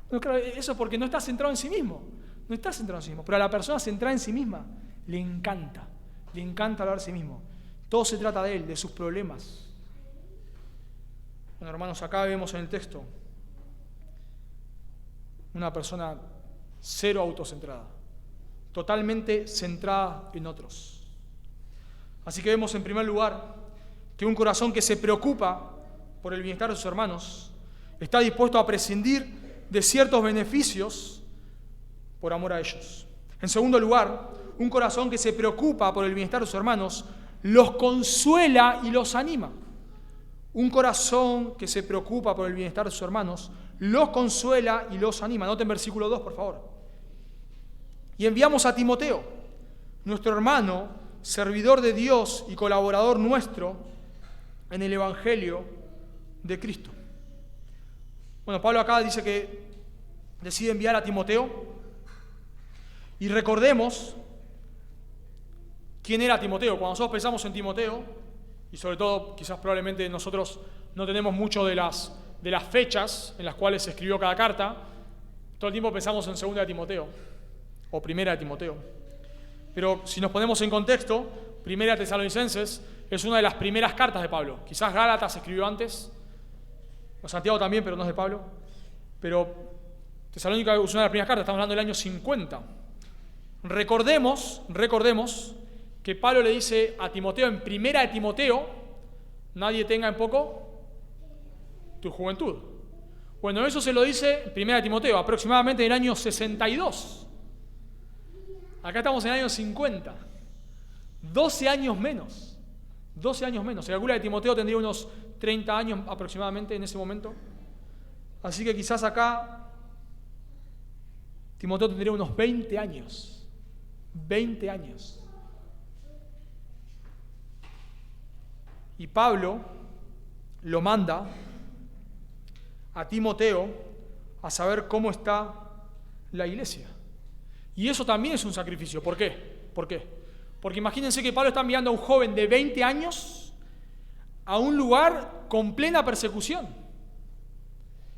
Bueno, claro, eso es porque no está centrado en sí mismo. No está centrado en sí mismo. Pero a la persona centrada en sí misma le encanta hablar de sí mismo. Todo se trata de él, de sus problemas. Bueno, hermanos, acá vemos en el texto una persona cero autocentrada, totalmente centrada en otros. Así que vemos en primer lugar que un corazón que se preocupa por el bienestar de sus hermanos está dispuesto a prescindir de ciertos beneficios por amor a ellos. En segundo lugar, un corazón que se preocupa por el bienestar de sus hermanos los consuela y los anima. Un corazón que se preocupa por el bienestar de sus hermanos los consuela y los anima. Noten versículo 2, por favor. Y enviamos a Timoteo, nuestro hermano, servidor de Dios y colaborador nuestro en el Evangelio de Cristo. Bueno, Pablo acá dice que decide enviar a Timoteo. Y recordemos quién era Timoteo. Cuando nosotros pensamos en Timoteo, y sobre todo quizás probablemente nosotros no tenemos mucho de las fechas en las cuales se escribió cada carta, todo el tiempo pensamos en 2 de Timoteo o 1 de Timoteo. Pero si nos ponemos en contexto, 1 de Tesalonicenses es una de las primeras cartas de Pablo. Quizás Gálatas se escribió antes, o Santiago también, pero no es de Pablo. Pero Tesalónica es una de las primeras cartas, estamos hablando del año 50. Recordemos que Pablo le dice a Timoteo en 1 de Timoteo, nadie tenga en poco tu juventud. Bueno, eso se lo dice en 1 de Timoteo, aproximadamente en el año 62. Acá estamos en el año 50. 12 años menos. 12 años menos. Se calcula que Timoteo tendría unos 30 años aproximadamente en ese momento. Así que quizás acá Timoteo tendría unos 20 años. 20 años. Y Pablo lo manda a Timoteo a saber cómo está la iglesia. Y eso también es un sacrificio. ¿Por qué? Porque imagínense que Pablo está enviando a un joven de 20 años a un lugar con plena persecución.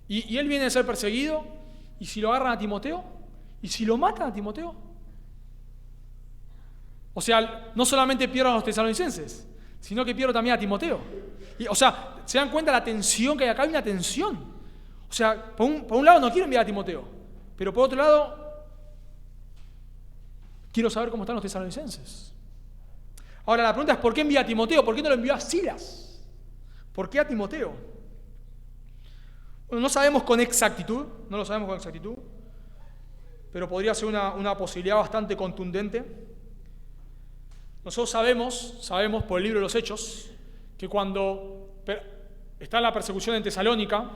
Y él viene a ser perseguido, y si lo agarran a Timoteo, y si lo matan a Timoteo. O sea, no solamente pierdo a los tesalonicenses, sino que pierdo también a Timoteo. ¿Se dan cuenta la tensión que hay acá? Hay una tensión. O sea, por un lado no quiero enviar a Timoteo, pero por otro lado quiero saber cómo están los tesalonicenses. Ahora la pregunta es, ¿por qué envía a Timoteo? ¿Por qué no lo envió a Silas? ¿Por qué a Timoteo? Bueno, no sabemos con exactitud, pero podría ser una posibilidad bastante contundente. Nosotros sabemos por el libro de los Hechos, que cuando está la persecución en Tesalónica,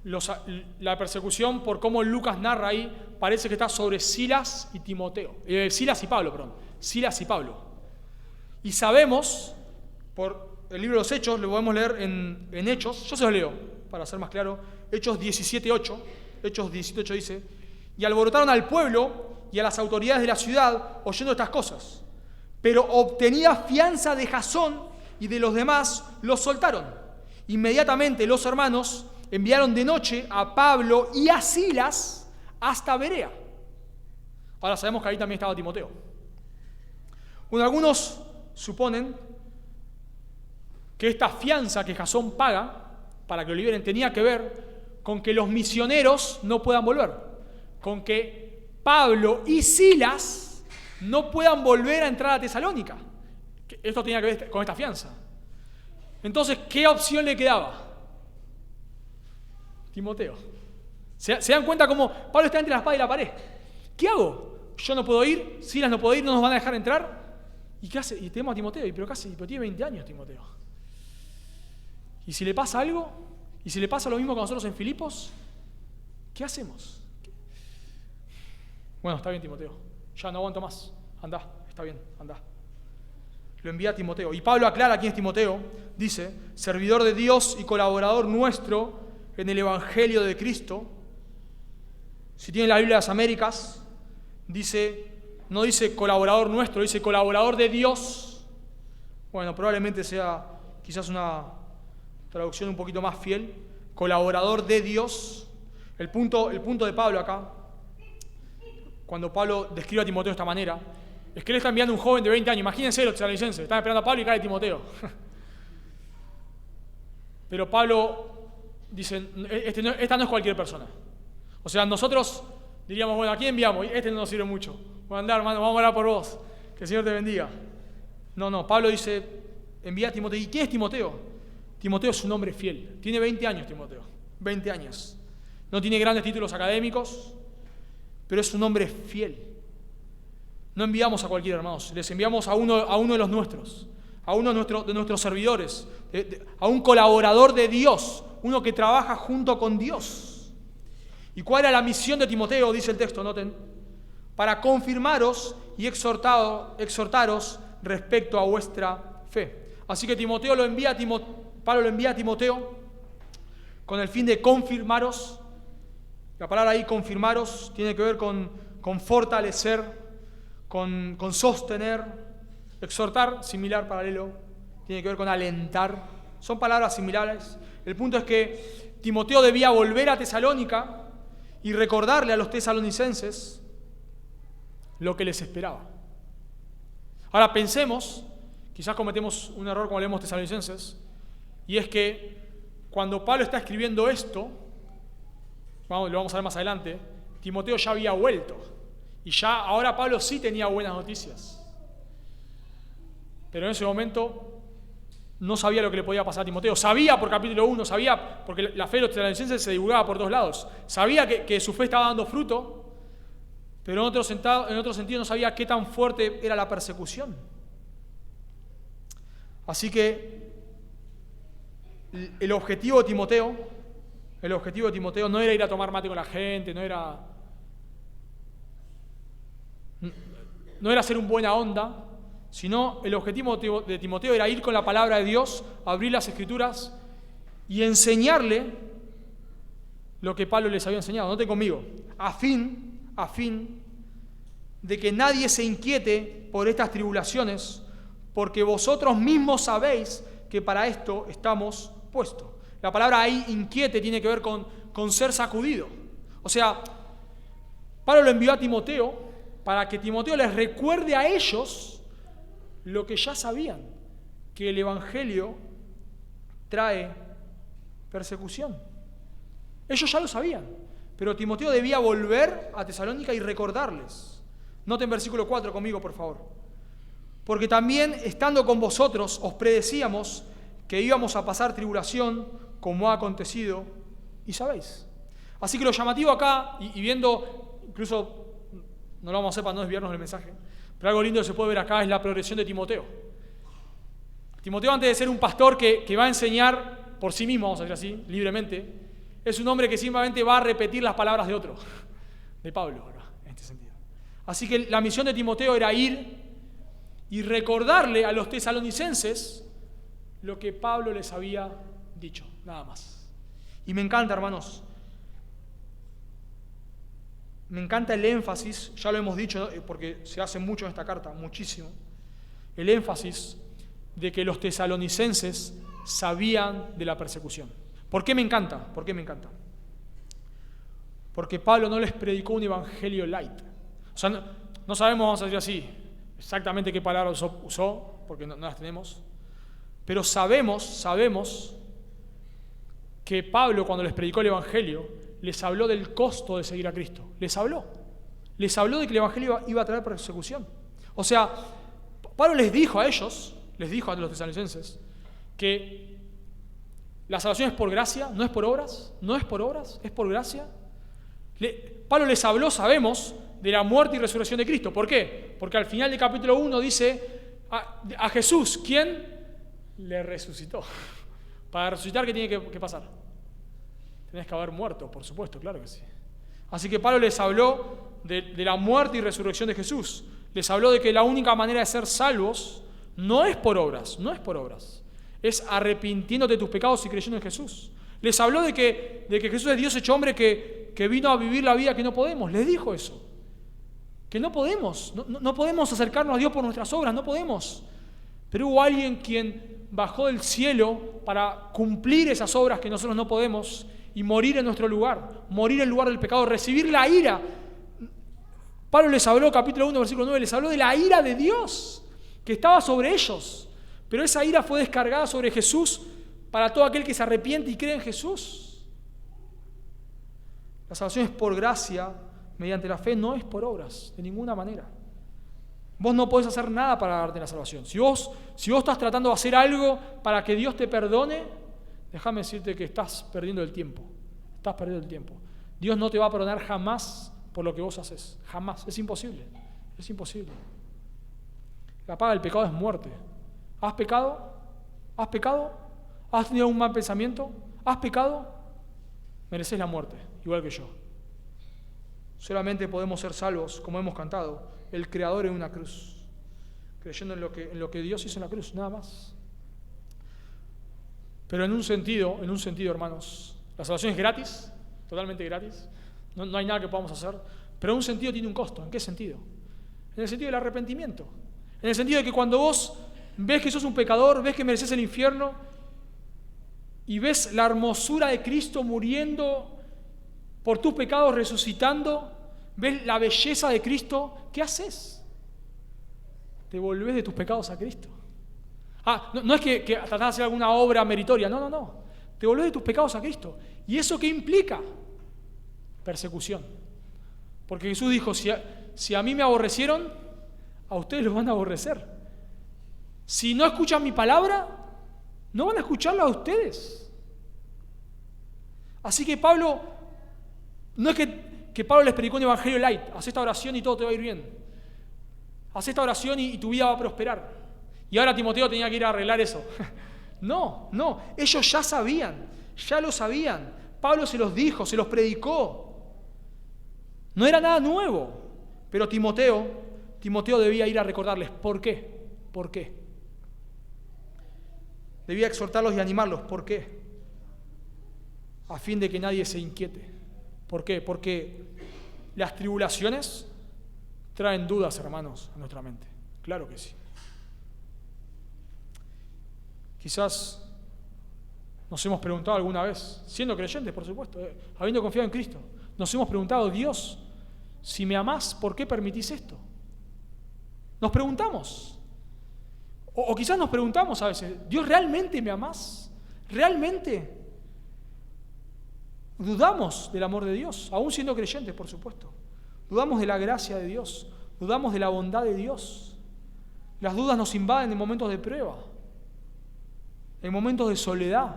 la persecución, por cómo Lucas narra ahí, parece que está sobre Silas y Pablo. Y sabemos, por el libro de los Hechos, lo podemos leer en Hechos, yo se los leo, para ser más claro, Hechos 17:8 dice: y alborotaron al pueblo y a las autoridades de la ciudad oyendo estas cosas, pero obtenida fianza de Jasón y de los demás, los soltaron. Inmediatamente los hermanos enviaron de noche a Pablo y a Silas hasta Berea. Ahora sabemos que ahí también estaba Timoteo. Bueno, algunos suponen que esta fianza que Jasón paga para que lo liberen tenía que ver con que los misioneros no puedan volver, con que Pablo y Silas no puedan volver a entrar a Tesalónica. Esto tenía que ver con esta fianza. Entonces, ¿qué opción le quedaba? Timoteo. ¿Se dan cuenta cómo Pablo está entre la espada y la pared? ¿Qué hago? Yo no puedo ir, Silas no puedo ir, no nos van a dejar entrar. ¿Y qué hace? Y tenemos a Timoteo, pero tiene 20 años Timoteo. ¿Y si le pasa algo? ¿Y si le pasa lo mismo que a nosotros en Filipos? ¿Qué hacemos? Bueno, está bien Timoteo, ya no aguanto más, andá, está bien, andá. Lo envía a Timoteo. Y Pablo aclara quién es Timoteo, dice: servidor de Dios y colaborador nuestro en el Evangelio de Cristo. Si tienen la Biblia de las Américas, no dice colaborador nuestro, dice colaborador de Dios. Bueno, probablemente sea quizás una traducción un poquito más fiel. Colaborador de Dios. El punto de Pablo acá, cuando Pablo describe a Timoteo de esta manera, es que él está enviando a un joven de 20 años. Imagínense los tesalonicenses, están esperando a Pablo y cae Timoteo. Pero Pablo dice: esta no es cualquier persona. O sea, nosotros diríamos: bueno, ¿a quién enviamos? Este no nos sirve mucho. Bueno, andá, hermano, vamos a orar por vos. Que el Señor te bendiga. No, Pablo dice: envía a Timoteo. ¿Y quién es Timoteo? Timoteo es un hombre fiel. Tiene 20 años Timoteo. 20 años. No tiene grandes títulos académicos, pero es un hombre fiel. No enviamos a cualquier hermano, les enviamos a uno de los nuestros, a uno de nuestros servidores, a un colaborador de Dios, uno que trabaja junto con Dios. ¿Y cuál era la misión de Timoteo? Dice el texto, noten: para confirmaros y exhortaros respecto a vuestra fe. Así que Pablo lo envía a Timoteo con el fin de confirmaros. La palabra ahí, confirmaros, tiene que ver con fortalecer, con sostener. Exhortar, similar, paralelo, tiene que ver con alentar. Son palabras similares. El punto es que Timoteo debía volver a Tesalónica y recordarle a los tesalonicenses lo que les esperaba. Ahora pensemos, quizás cometemos un error cuando leemos Tesalonicenses, y es que cuando Pablo está escribiendo esto, lo vamos a ver más adelante, Timoteo ya había vuelto. Y ya ahora Pablo sí tenía buenas noticias. Pero en ese momento no sabía lo que le podía pasar a Timoteo. Sabía por capítulo 1, sabía porque la fe de los tesalonicenses se divulgaba por todos lados. Sabía que su fe estaba dando fruto, pero en otro sentido no sabía qué tan fuerte era la persecución. Así que el objetivo de Timoteo no era ir a tomar mate con la gente, no era ser un buena onda, sino el objetivo de Timoteo era ir con la palabra de Dios, abrir las Escrituras y enseñarle lo que Pablo les había enseñado. Noten conmigo, a fin de que nadie se inquiete por estas tribulaciones, porque vosotros mismos sabéis que para esto estamos puestos. La palabra ahí, inquiete, tiene que ver con ser sacudido. O sea, Pablo lo envió a Timoteo para que Timoteo les recuerde a ellos lo que ya sabían, que el Evangelio trae persecución. Ellos ya lo sabían, pero Timoteo debía volver a Tesalónica y recordarles. Noten versículo 4 conmigo, por favor. Porque también, estando con vosotros, os predecíamos que íbamos a pasar tribulación como ha acontecido, y sabéis. Así que lo llamativo acá, y viendo, incluso no lo vamos a hacer para no desviarnos del mensaje, pero algo lindo que se puede ver acá es la progresión de Timoteo. Timoteo, antes de ser un pastor que va a enseñar por sí mismo, vamos a decir así, libremente, es un hombre que simplemente va a repetir las palabras de otro, de Pablo, ¿verdad? En este sentido. Así que la misión de Timoteo era ir y recordarle a los tesalonicenses lo que Pablo les había dicho, nada más. Y me encanta, hermanos, me encanta el énfasis, ya lo hemos dicho, porque se hace mucho en esta carta, muchísimo, el énfasis de que los tesalonicenses sabían de la persecución. ¿Por qué me encanta? ¿Por qué me encanta? Porque Pablo no les predicó un evangelio light. O sea, no sabemos, vamos a decir así, exactamente qué palabras usó, porque no las tenemos, pero sabemos que Pablo, cuando les predicó el evangelio, les habló del costo de seguir a Cristo. Les habló de que el evangelio iba a traer persecución. O sea, Pablo les dijo a ellos, a los tesalonicenses, que la salvación es por gracia, no es por obras, es por gracia. Pablo les habló, sabemos, de la muerte y resurrección de Cristo. ¿Por qué? Porque al final del capítulo 1 dice a Jesús, ¿quién le resucitó? Para resucitar, ¿qué tiene que pasar? Tenés que haber muerto, por supuesto, claro que sí. Así que Pablo les habló de la muerte y resurrección de Jesús. Les habló de que la única manera de ser salvos no es por obras, es arrepintiéndote de tus pecados y creyendo en Jesús. Les habló de que Jesús es Dios hecho hombre que vino a vivir la vida que no podemos. Les dijo eso. Que no podemos acercarnos a Dios por nuestras obras, no podemos. Pero hubo alguien quien bajó del cielo para cumplir esas obras que nosotros no podemos y morir en nuestro lugar, morir en lugar del pecado, recibir la ira. Pablo les habló, capítulo 1, versículo 9, les habló de la ira de Dios que estaba sobre ellos. Pero esa ira fue descargada sobre Jesús para todo aquel que se arrepiente y cree en Jesús. La salvación es por gracia, mediante la fe, no es por obras, de ninguna manera. Vos no podés hacer nada para darte la salvación. Si vos estás tratando de hacer algo para que Dios te perdone, déjame decirte que estás perdiendo el tiempo. Estás perdiendo el tiempo. Dios no te va a perdonar jamás por lo que vos haces. Jamás. Es imposible. Es imposible. La paga del pecado es muerte. ¿Has pecado? ¿Has pecado? ¿Has tenido un mal pensamiento? ¿Has pecado? Mereces la muerte, igual que yo. Solamente podemos ser salvos, como hemos cantado, el Creador en una cruz, creyendo en lo que Dios hizo en la cruz, nada más. Pero en un sentido, hermanos, la salvación es gratis, totalmente gratis, no hay nada que podamos hacer, pero en un sentido tiene un costo. ¿En qué sentido? En el sentido del arrepentimiento, en el sentido de que cuando vos ves que sos un pecador, ves que mereces el infierno y ves la hermosura de Cristo muriendo por tus pecados, resucitando, ves la belleza de Cristo, ¿qué haces? Te volvés de tus pecados a Cristo. No es que tratás de hacer alguna obra meritoria, no. Te volvés de tus pecados a Cristo. ¿Y eso qué implica? Persecución. Porque Jesús dijo, si a mí me aborrecieron, a ustedes los van a aborrecer. Si no escuchan mi palabra, no van a escucharla a ustedes. Así que Pablo, no es que Pablo les predicó un evangelio light, haz esta oración y todo te va a ir bien. Haz esta oración y tu vida va a prosperar. Y ahora Timoteo tenía que ir a arreglar eso. No, ellos ya lo sabían. Pablo se los dijo, se los predicó. No era nada nuevo. Pero Timoteo debía ir a recordarles. ¿Por qué? Debía exhortarlos y animarlos. ¿Por qué? A fin de que nadie se inquiete. ¿Por qué? Porque las tribulaciones traen dudas, hermanos, a nuestra mente. Claro que sí. Quizás nos hemos preguntado alguna vez, siendo creyentes, por supuesto, habiendo confiado en Cristo, nos hemos preguntado, Dios, si me amás, ¿por qué permitís esto? Nos preguntamos. O quizás nos preguntamos a veces, ¿Dios realmente me amás? ¿Realmente? Dudamos del amor de Dios, aún siendo creyentes, por supuesto. Dudamos de la gracia de Dios, dudamos de la bondad de Dios. Las dudas nos invaden en momentos de prueba. en momentos de soledad.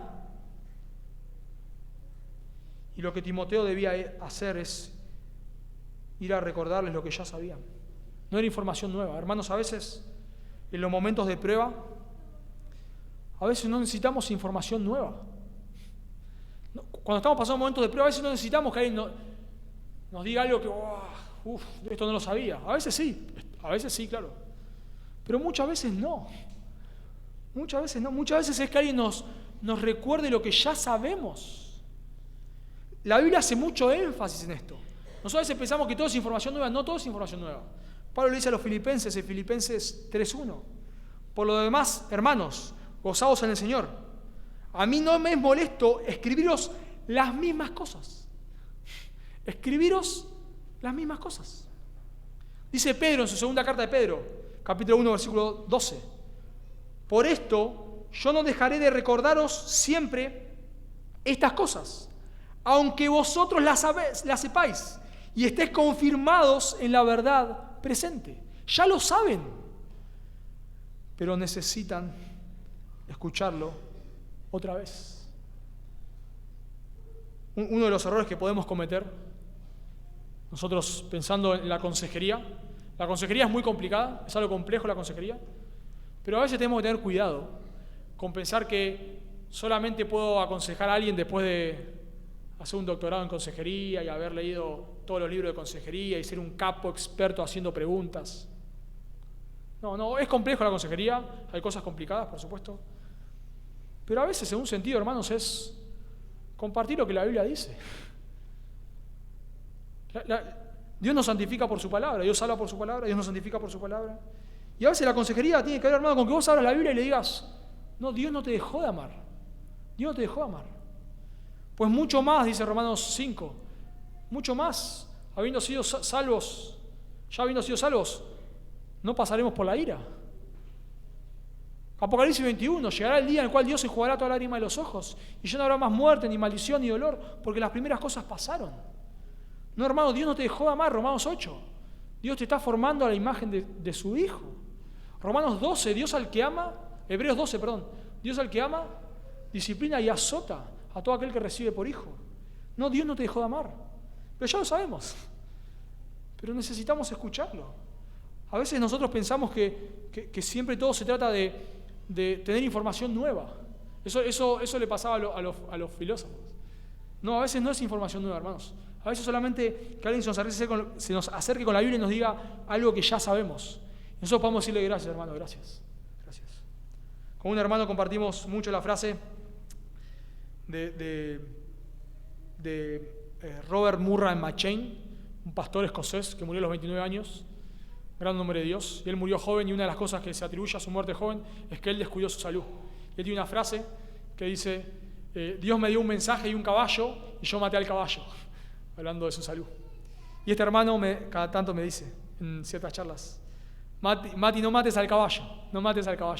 Y lo que Timoteo debía hacer es ir a recordarles lo que ya sabían. No era información nueva. Hermanos, a veces, en los momentos de prueba, a veces no necesitamos información nueva. Cuando estamos pasando momentos de prueba, a veces no necesitamos que alguien nos diga algo que, esto no lo sabía. A veces sí, claro. Pero muchas veces no. Muchas veces no. Muchas veces es que alguien nos recuerde lo que ya sabemos. La Biblia hace mucho énfasis en esto. Nosotros a veces pensamos que todo es información nueva. No todo es información nueva. Pablo le dice a los filipenses, en Filipenses 3:1, por lo demás, hermanos, gozaos en el Señor. A mí no me es molesto escribiros las mismas cosas. Escribiros las mismas cosas. Dice Pedro en su segunda carta de Pedro, capítulo 1, versículo 12. Por esto yo no dejaré de recordaros siempre estas cosas, aunque vosotros las sepáis y estéis confirmados en la verdad presente. Ya lo saben, pero necesitan escucharlo otra vez. Uno de los errores que podemos cometer, nosotros pensando en la consejería es muy complicada, es algo complejo la consejería, pero a veces tenemos que tener cuidado con pensar que solamente puedo aconsejar a alguien después de hacer un doctorado en consejería y haber leído todos los libros de consejería y ser un capo experto haciendo preguntas. No, es complejo la consejería, hay cosas complicadas, por supuesto, pero a veces en un sentido, hermanos, es compartir lo que la Biblia dice. Dios nos santifica por su palabra, Dios habla por su palabra, Dios nos santifica por su palabra. Y a veces la consejería tiene que ver, hermano, con que vos abras la Biblia y le digas, no, Dios no te dejó de amar. Dios no te dejó de amar. Pues mucho más, dice Romanos 5, mucho más, habiendo sido salvos, no pasaremos por la ira. Apocalipsis 21, llegará el día en el cual Dios se enjugará toda lágrima de los ojos y ya no habrá más muerte, ni maldición, ni dolor, porque las primeras cosas pasaron. No, hermano, Dios no te dejó de amar. Romanos 8, Dios te está formando a la imagen de su Hijo. Romanos 12, Hebreos 12, Dios al que ama, disciplina y azota a todo aquel que recibe por hijo. No, Dios no te dejó de amar. Pero ya lo sabemos. Pero necesitamos escucharlo. A veces nosotros pensamos que siempre todo se trata de tener información nueva. Eso le pasaba a los filósofos. No, a veces no es información nueva, hermanos. A veces solamente que alguien se nos acerque con la Biblia y nos diga algo que ya sabemos. Nosotros podemos decirle gracias, hermano, gracias. Con un hermano compartimos mucho la frase de Robert Murray McCheyne, un pastor escocés que murió a los 29 años, gran nombre de Dios. Y él murió joven y una de las cosas que se atribuye a su muerte joven es que él descuidó su salud. Y él tiene una frase que dice, Dios me dio un mensaje y un caballo y yo maté al caballo, hablando de su salud. Y este hermano cada tanto me dice, en ciertas charlas, Mati, no mates al caballo,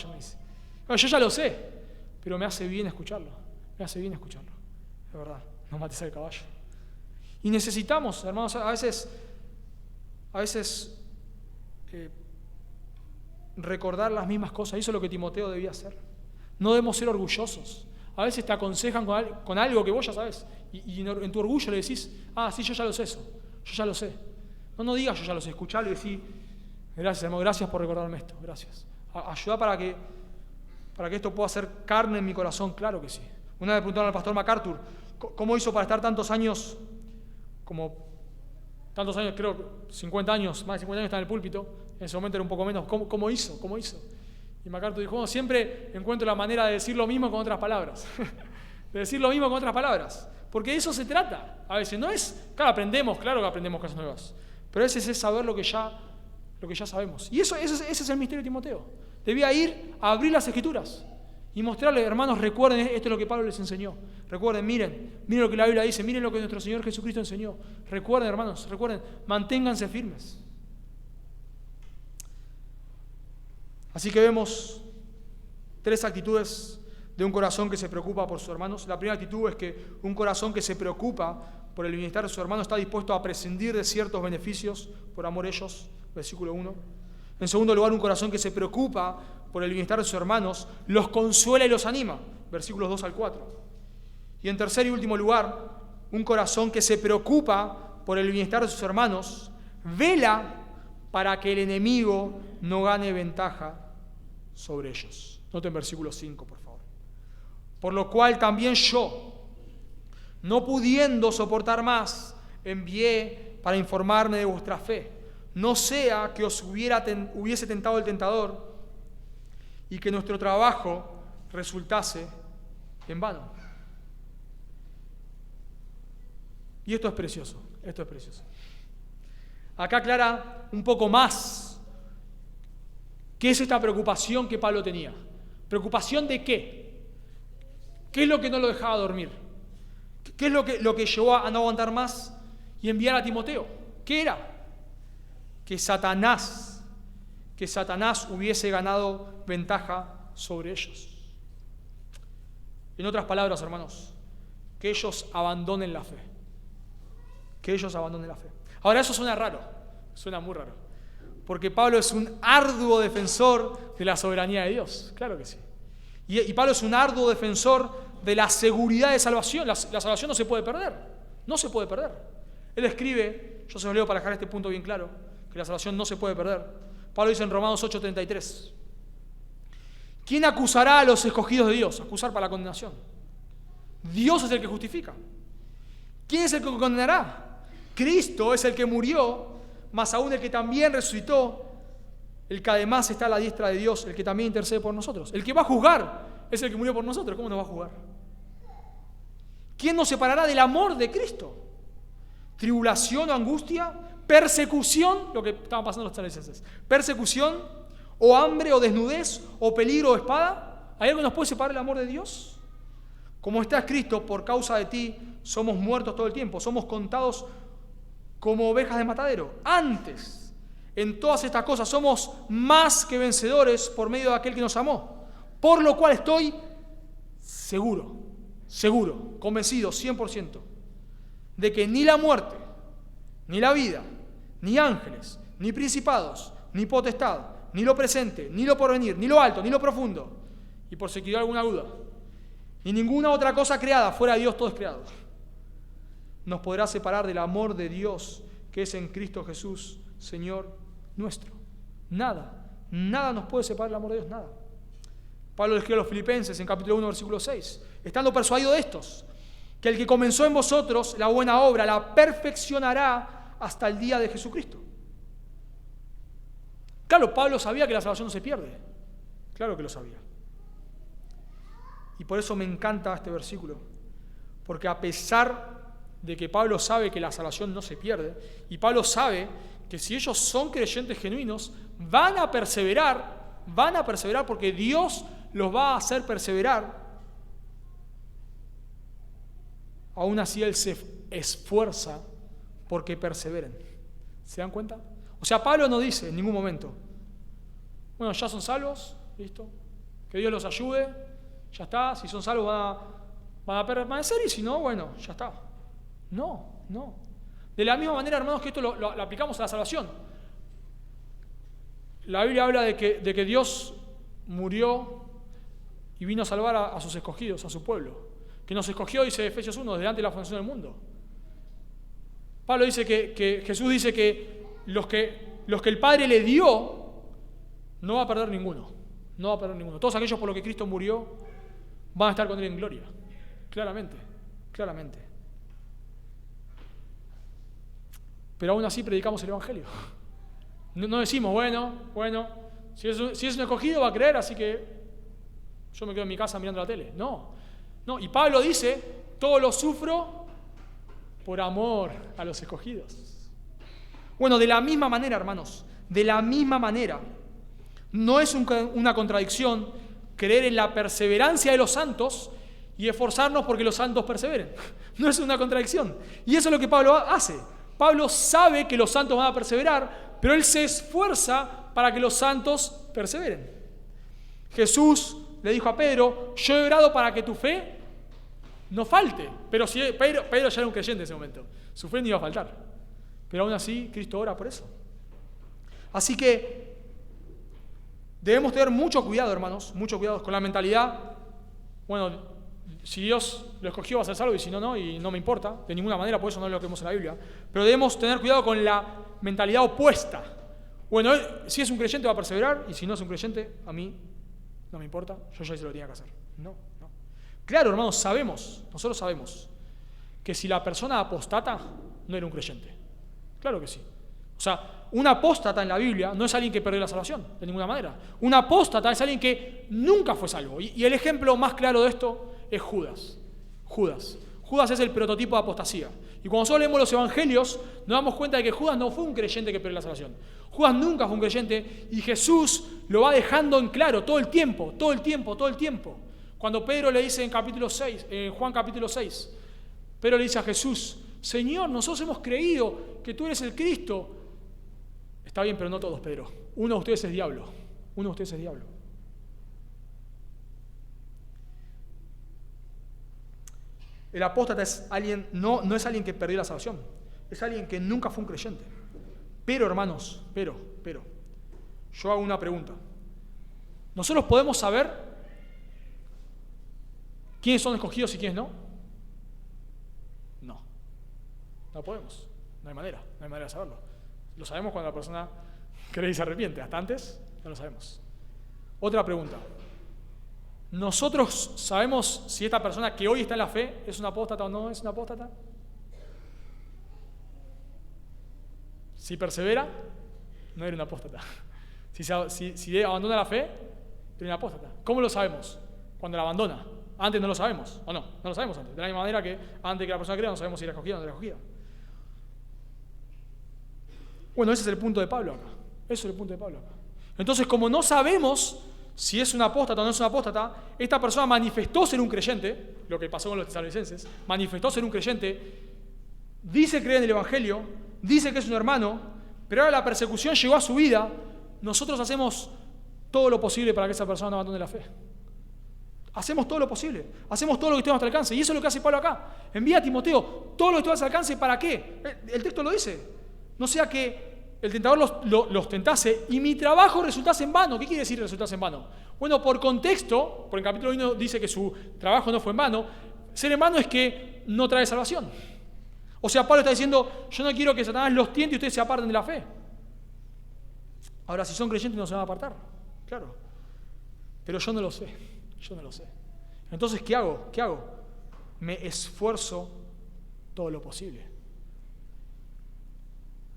me dice. Bueno, yo ya lo sé, pero me hace bien escucharlo, de verdad, no mates al caballo. Y necesitamos, hermanos, a veces recordar las mismas cosas. Eso es lo que Timoteo debía hacer. No debemos ser orgullosos. A veces te aconsejan con algo que vos ya sabes y en tu orgullo le decís, sí, yo ya lo sé eso, yo ya lo sé. No digas yo ya lo sé, escuchalo y decís, gracias, hermano, gracias por recordarme esto, gracias. Ayuda para que esto pueda ser carne en mi corazón, claro que sí. Una vez preguntaron al pastor MacArthur, ¿cómo hizo para estar tantos años, creo 50 años, más de 50 años está en el púlpito? En ese momento era un poco menos. ¿Cómo hizo? Y MacArthur dijo, siempre encuentro la manera de decir lo mismo con otras palabras. Porque de eso se trata. A veces no es, claro que aprendemos cosas nuevas, pero a veces es saber lo que ya sabemos. Y ese es el misterio de Timoteo. Debía ir a abrir las Escrituras y mostrarle, hermanos, recuerden, esto es lo que Pablo les enseñó. Recuerden, miren lo que la Biblia dice, miren lo que nuestro Señor Jesucristo enseñó. Recuerden, hermanos, manténganse firmes. Así que vemos 3 actitudes de un corazón que se preocupa por sus hermanos. La primera actitud es que un corazón que se preocupa por el bienestar de su hermano está dispuesto a prescindir de ciertos beneficios por amor a ellos, versículo 1. En segundo lugar, un corazón que se preocupa por el bienestar de sus hermanos, los consuela y los anima. Versículos 2 al 4. Y en tercer y último lugar, un corazón que se preocupa por el bienestar de sus hermanos, vela para que el enemigo no gane ventaja sobre ellos. Noten versículo 5, por favor. Por lo cual también yo, no pudiendo soportar más, envié para informarme de vuestra fe. No sea que os hubiese tentado el tentador y que nuestro trabajo resultase en vano. Y esto es precioso, esto es precioso. Acá aclara un poco más qué es esta preocupación que Pablo tenía. ¿Preocupación de qué? ¿Qué es lo que no lo dejaba dormir? ¿Qué es lo que llevó a no aguantar más y enviar a Timoteo? ¿Qué era? Que Satanás hubiese ganado ventaja sobre ellos. En otras palabras, hermanos, que ellos abandonen la fe. Que ellos abandonen la fe. Ahora, eso suena raro, suena muy raro, porque Pablo es un arduo defensor de la soberanía de Dios, claro que sí. Y Pablo es un arduo defensor de la seguridad de salvación. La salvación no se puede perder, no se puede perder. Él escribe, yo se lo leo para dejar este punto bien claro, que la salvación no se puede perder. Pablo dice en Romanos 8:33, ¿quién acusará a los escogidos de Dios? Acusar para la condenación. Dios es el que justifica. ¿Quién es el que condenará? Cristo es el que murió, más aún el que también resucitó, el que además está a la diestra de Dios, el que también intercede por nosotros. El que va a juzgar es el que murió por nosotros. ¿Cómo nos va a juzgar? ¿Quién nos separará del amor de Cristo? ¿Tribulación o angustia? ¿Persecución? Lo que estaban pasando los tesalonicenses. ¿Persecución? ¿O hambre o desnudez? ¿O peligro o espada? ¿Hay algo que nos puede separar del amor de Dios? Como está escrito, por causa de ti somos muertos todo el tiempo, somos contados como ovejas de matadero. Antes, en todas estas cosas, somos más que vencedores por medio de aquel que nos amó. Por lo cual estoy seguro, convencido, 100%, de que ni la muerte, ni la vida, ni ángeles, ni principados, ni potestad, ni lo presente, ni lo porvenir, ni lo alto, ni lo profundo, y por si quedó alguna duda, ni ninguna otra cosa creada, fuera de Dios todo es creado, nos podrá separar del amor de Dios que es en Cristo Jesús, Señor nuestro. Nada nos puede separar del amor de Dios, nada. Pablo le escribe a los Filipenses en capítulo 1, versículo 6, estando persuadido de estos, que el que comenzó en vosotros la buena obra la perfeccionará hasta el día de Jesucristo. Claro, Pablo sabía que la salvación no se pierde. Claro que lo sabía. Y por eso me encanta este versículo, porque a pesar de que Pablo sabe que la salvación no se pierde, y Pablo sabe que si ellos son creyentes genuinos, van a perseverar porque Dios los va a hacer perseverar. Aún así Él se esfuerza porque perseveren. ¿Se dan cuenta? O sea, Pablo no dice en ningún momento, bueno, ya son salvos, listo, que Dios los ayude, ya está, si son salvos van a permanecer y si no, bueno, ya está. No. De la misma manera, hermanos, que esto lo aplicamos a la salvación. La Biblia habla de que Dios murió y vino a salvar a sus escogidos, a su pueblo. Que nos escogió, dice Efesios 1, desde antes de la fundación del mundo. Pablo dice que Jesús dice que los que el Padre le dio, no va a perder ninguno. No va a perder ninguno. Todos aquellos por los que Cristo murió van a estar con Él en gloria. Claramente. Pero aún así predicamos el Evangelio. No decimos, bueno, si es un escogido va a creer, así que yo me quedo en mi casa mirando la tele. No, y Pablo dice, todo lo sufro por amor a los escogidos. Bueno, de la misma manera, hermanos, no es una contradicción creer en la perseverancia de los santos y esforzarnos porque los santos perseveren. No es una contradicción. Y eso es lo que Pablo hace. Pablo sabe que los santos van a perseverar, pero él se esfuerza para que los santos perseveren. Jesús le dijo a Pedro, yo he orado para que tu fe no falte. Pero si Pedro ya era un creyente en ese momento, su fe no iba a faltar. Pero aún así, Cristo ora por eso. Así que Debemos tener mucho cuidado, hermanos, mucho cuidado con la mentalidad. Bueno, si Dios lo escogió va a ser salvo y si no, no, y no me importa, de ninguna manera, por eso no es lo que vemos en la Biblia. Pero debemos tener cuidado con la mentalidad opuesta. Bueno, si es un creyente va a perseverar y si no es un creyente, a mí no me importa, yo ya hice lo que tenía que hacer. No. Claro, hermanos, nosotros sabemos que si la persona apostata, no era un creyente. Claro que sí. O sea, un apóstata en la Biblia no es alguien que perdió la salvación, de ninguna manera. Un apóstata es alguien que nunca fue salvo. Y el ejemplo más claro de esto es Judas. Judas es el prototipo de apostasía. Y cuando nosotros leemos los evangelios, nos damos cuenta de que Judas no fue un creyente que perdió la salvación. Judas nunca fue un creyente y Jesús lo va dejando en claro todo el tiempo. Cuando Pedro le dice en Juan capítulo 6, Pedro le dice a Jesús: Señor, nosotros hemos creído que tú eres el Cristo. Está bien, pero no todos, Pedro. Uno de ustedes es diablo. El apóstata es alguien, no es alguien que perdió la salvación, es alguien que nunca fue un creyente. Pero, hermanos, yo hago una pregunta. ¿Nosotros podemos saber quiénes son escogidos y quiénes no? No podemos. No hay manera de saberlo. Lo sabemos cuando la persona cree y se arrepiente. Hasta antes no lo sabemos. Otra pregunta. ¿Nosotros sabemos si esta persona que hoy está en la fe es una apóstata o no es una apóstata? Si persevera, no era una apóstata. Si abandona la fe, era una apóstata. ¿Cómo lo sabemos? Cuando la abandona. Antes no lo sabemos, ¿o no? No lo sabemos antes. De la misma manera que antes que la persona crea no sabemos si era escogida o no era escogida. Bueno, ese es el punto de Pablo acá. Entonces, como no sabemos si es un apóstata o no es un apóstata, esta persona manifestó ser un creyente, lo que pasó con los tesalonicenses, manifestó ser un creyente, dice creer en el Evangelio, dice que es un hermano, pero ahora la persecución llegó a su vida. Nosotros hacemos todo lo posible para que esa persona no abandone la fe. Hacemos todo lo posible, hacemos todo lo que esté a nuestro alcance, y eso es lo que hace Pablo acá. Envía a Timoteo todo lo que esté a nuestro alcance, ¿para qué? El texto lo dice. No sea que el tentador los tentase y mi trabajo resultase en vano. ¿Qué quiere decir resultase en vano? Bueno, por contexto, porque en el capítulo 1 dice que su trabajo no fue en vano. Ser en vano es que no trae salvación. O sea, Pablo está diciendo: yo no quiero que Satanás los tiente y ustedes se aparten de la fe. Ahora, si son creyentes no se van a apartar, claro. Pero yo no lo sé. Entonces, ¿qué hago? Me esfuerzo todo lo posible.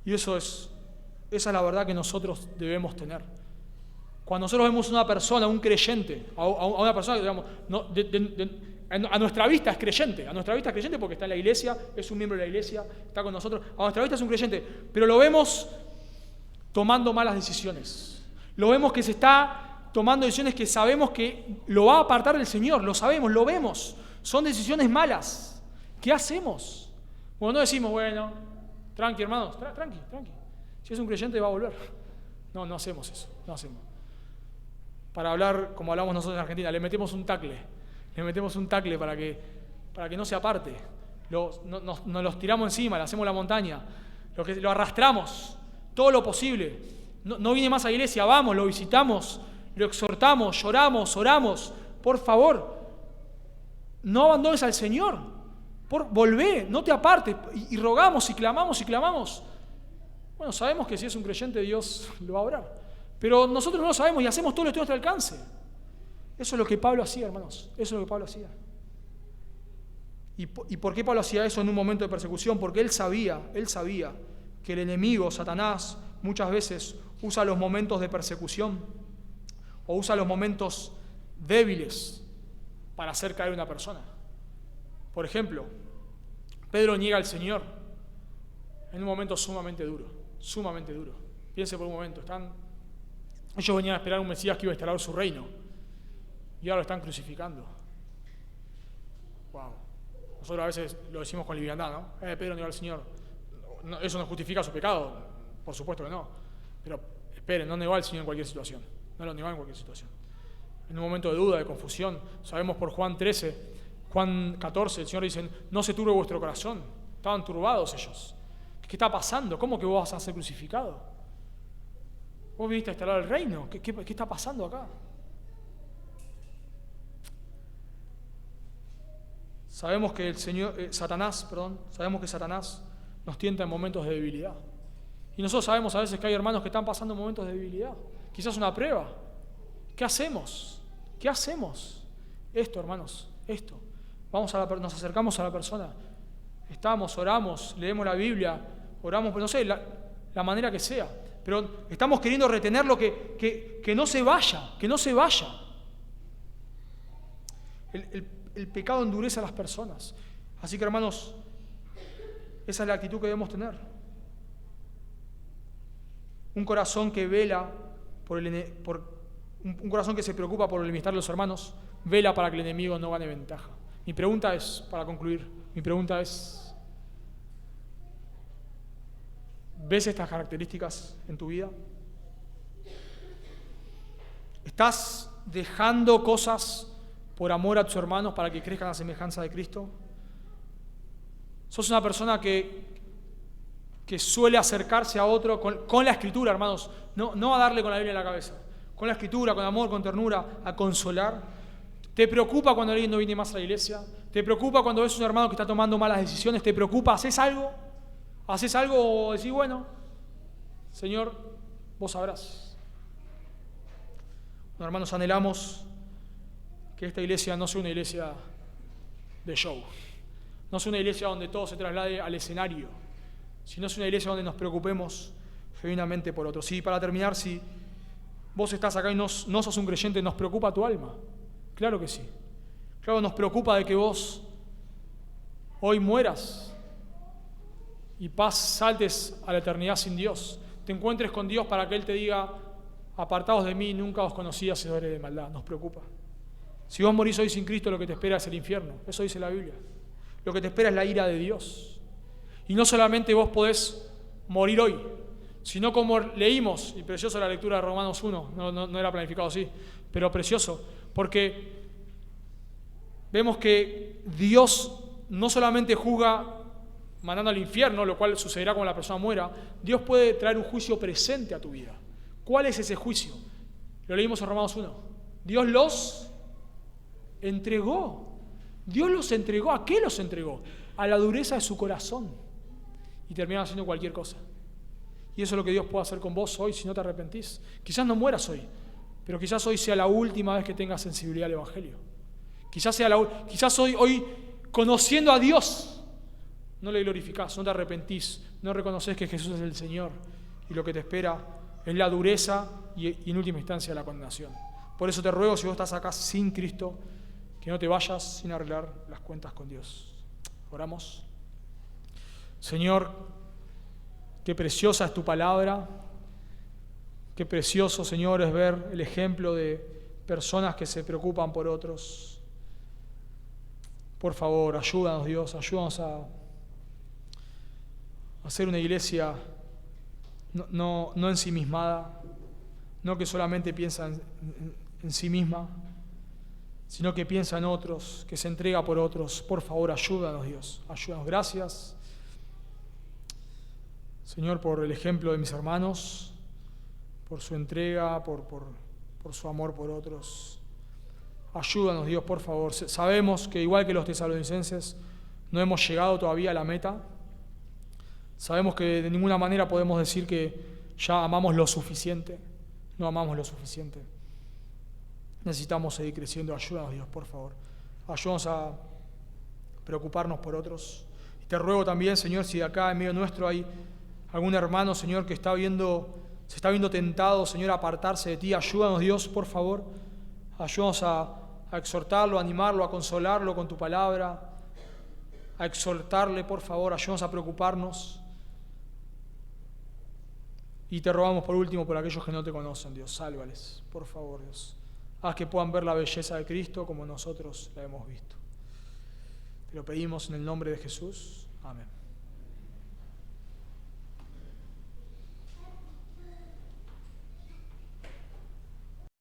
Y esa es la verdad que nosotros debemos tener. Cuando nosotros vemos una persona, un creyente, a una persona que, digamos, a nuestra vista es creyente, porque está en la iglesia, es un miembro de la iglesia, está con nosotros, a nuestra vista es un creyente, pero lo vemos tomando malas decisiones. Lo vemos que se está tomando decisiones que sabemos que lo va a apartar del Señor, lo sabemos, lo vemos, son decisiones malas. ¿Qué hacemos? Bueno, no decimos, bueno, tranqui, hermanos, tranqui. Si es un creyente va a volver. No hacemos eso, Para hablar como hablamos nosotros en Argentina, le metemos un tacle para que no se aparte. Nos los tiramos encima, le hacemos la montaña, lo arrastramos, todo lo posible. No viene más a la iglesia, vamos, lo visitamos, lo exhortamos, lloramos, oramos. Por favor, no abandones al Señor. Volvé, no te apartes. Y rogamos y clamamos. Bueno, sabemos que si es un creyente Dios lo va a orar. Pero nosotros no lo sabemos y hacemos todo lo que está a nuestro alcance. Eso es lo que Pablo hacía, hermanos. ¿Y por qué Pablo hacía eso en un momento de persecución? Porque él sabía que el enemigo, Satanás, muchas veces usa los momentos de persecución o usa los momentos débiles para hacer caer a una persona. Por ejemplo, Pedro niega al Señor en un momento sumamente duro. Piense por un momento, ellos venían a esperar un Mesías que iba a instalar su reino y ahora lo están crucificando. Wow. Nosotros a veces lo decimos con liviandad, ¿no? Pedro negó al Señor. No, eso no justifica su pecado, por supuesto que no. Pero esperen, no negó al Señor en cualquier situación. No lo negó en cualquier situación. En un momento de duda, de confusión, sabemos por Juan 14, el Señor dice: no se turbe vuestro corazón. Estaban turbados ellos. ¿Qué está pasando? ¿Cómo que vos vas a ser crucificado? Vos viniste a instalar el reino. ¿Qué está pasando acá? Sabemos que Satanás nos tienta en momentos de debilidad. Y nosotros sabemos a veces que hay hermanos que están pasando momentos de debilidad. Quizás una prueba. ¿Qué hacemos? ¿Qué hacemos? Esto, hermanos, esto. Nos acercamos a la persona. Oramos, leemos la Biblia, oramos, no sé, la manera que sea. Pero estamos queriendo retenerlo, que no se vaya, que no se vaya. El pecado endurece a las personas. Así que, hermanos, esa es la actitud que debemos tener. Un corazón que vela un corazón que se preocupa por el bienestar de los hermanos, vela para que el enemigo no gane ventaja. Mi pregunta es, para concluir, ¿ves estas características en tu vida? ¿Estás dejando cosas por amor a tus hermanos para que crezcan a semejanza de Cristo? ¿Sos una persona que suele acercarse a otro con la Escritura, hermanos? No a darle con la Biblia en la cabeza. Con la Escritura, con amor, con ternura, a consolar. ¿Te preocupa cuando alguien no viene más a la iglesia? ¿Te preocupa cuando ves un hermano que está tomando malas decisiones? ¿Te preocupa? ¿Haces algo? ¿Haces algo o decís, bueno, Señor, vos sabrás? Bueno, hermanos, anhelamos que esta iglesia no sea una iglesia de show. No sea una iglesia donde todo se traslade al escenario, sino es una iglesia donde nos preocupemos genuinamente por otros. Y para terminar, si vos estás acá y no sos un creyente, ¿nos preocupa tu alma? Claro que sí. Claro, nos preocupa de que vos hoy mueras y saltes a la eternidad sin Dios. Te encuentres con Dios para que Él te diga, apartados de mí, nunca os conocí, hacedores de maldad. Nos preocupa. Si vos morís hoy sin Cristo, lo que te espera es el infierno. Eso dice la Biblia. Lo que te espera es la ira de Dios. Y no solamente vos podés morir hoy, sino como leímos, y precioso la lectura de Romanos 1, no era planificado así, pero precioso, porque vemos que Dios no solamente juzga mandando al infierno, lo cual sucederá cuando la persona muera. Dios puede traer un juicio presente a tu vida. ¿Cuál es ese juicio? Lo leímos en Romanos 1. Dios los entregó. Dios los entregó. ¿A qué los entregó? A la dureza de su corazón. Y terminan haciendo cualquier cosa. Y eso es lo que Dios puede hacer con vos hoy si no te arrepentís. Quizás no mueras hoy, pero quizás hoy sea la última vez que tengas sensibilidad al Evangelio. Quizás hoy conociendo a Dios, no le glorificás, no te arrepentís, no reconoces que Jesús es el Señor y lo que te espera es la dureza y en última instancia la condenación. Por eso te ruego, si vos estás acá sin Cristo, que no te vayas sin arreglar las cuentas con Dios. Oramos. Señor, qué preciosa es tu palabra, qué precioso, Señor, es ver el ejemplo de personas que se preocupan por otros. Por favor, ayúdanos, Dios, ayúdanos a ser una iglesia no ensimismada, no que solamente piensa en sí misma, sino que piensa en otros, que se entrega por otros. Por favor, ayúdanos, Dios, ayúdanos. Gracias, Señor, por el ejemplo de mis hermanos, por su entrega, por su amor por otros. Ayúdanos, Dios, por favor. Sabemos que igual que los tesalonicenses, no hemos llegado todavía a la meta. Sabemos que de ninguna manera podemos decir que ya amamos lo suficiente. No amamos lo suficiente. Necesitamos seguir creciendo. Ayúdanos, Dios, por favor. Ayúdanos a preocuparnos por otros. Y te ruego también, Señor, si acá en medio nuestro hay algún hermano, Señor, que se está viendo tentado, Señor, a apartarse de ti. Ayúdanos, Dios, por favor. Ayúdanos a exhortarlo, a animarlo, a consolarlo con tu palabra, a exhortarle, por favor. Ayúdanos a preocuparnos. Y te rogamos por último por aquellos que no te conocen, Dios. Sálvales, por favor, Dios. Haz que puedan ver la belleza de Cristo como nosotros la hemos visto. Te lo pedimos en el nombre de Jesús. Amén.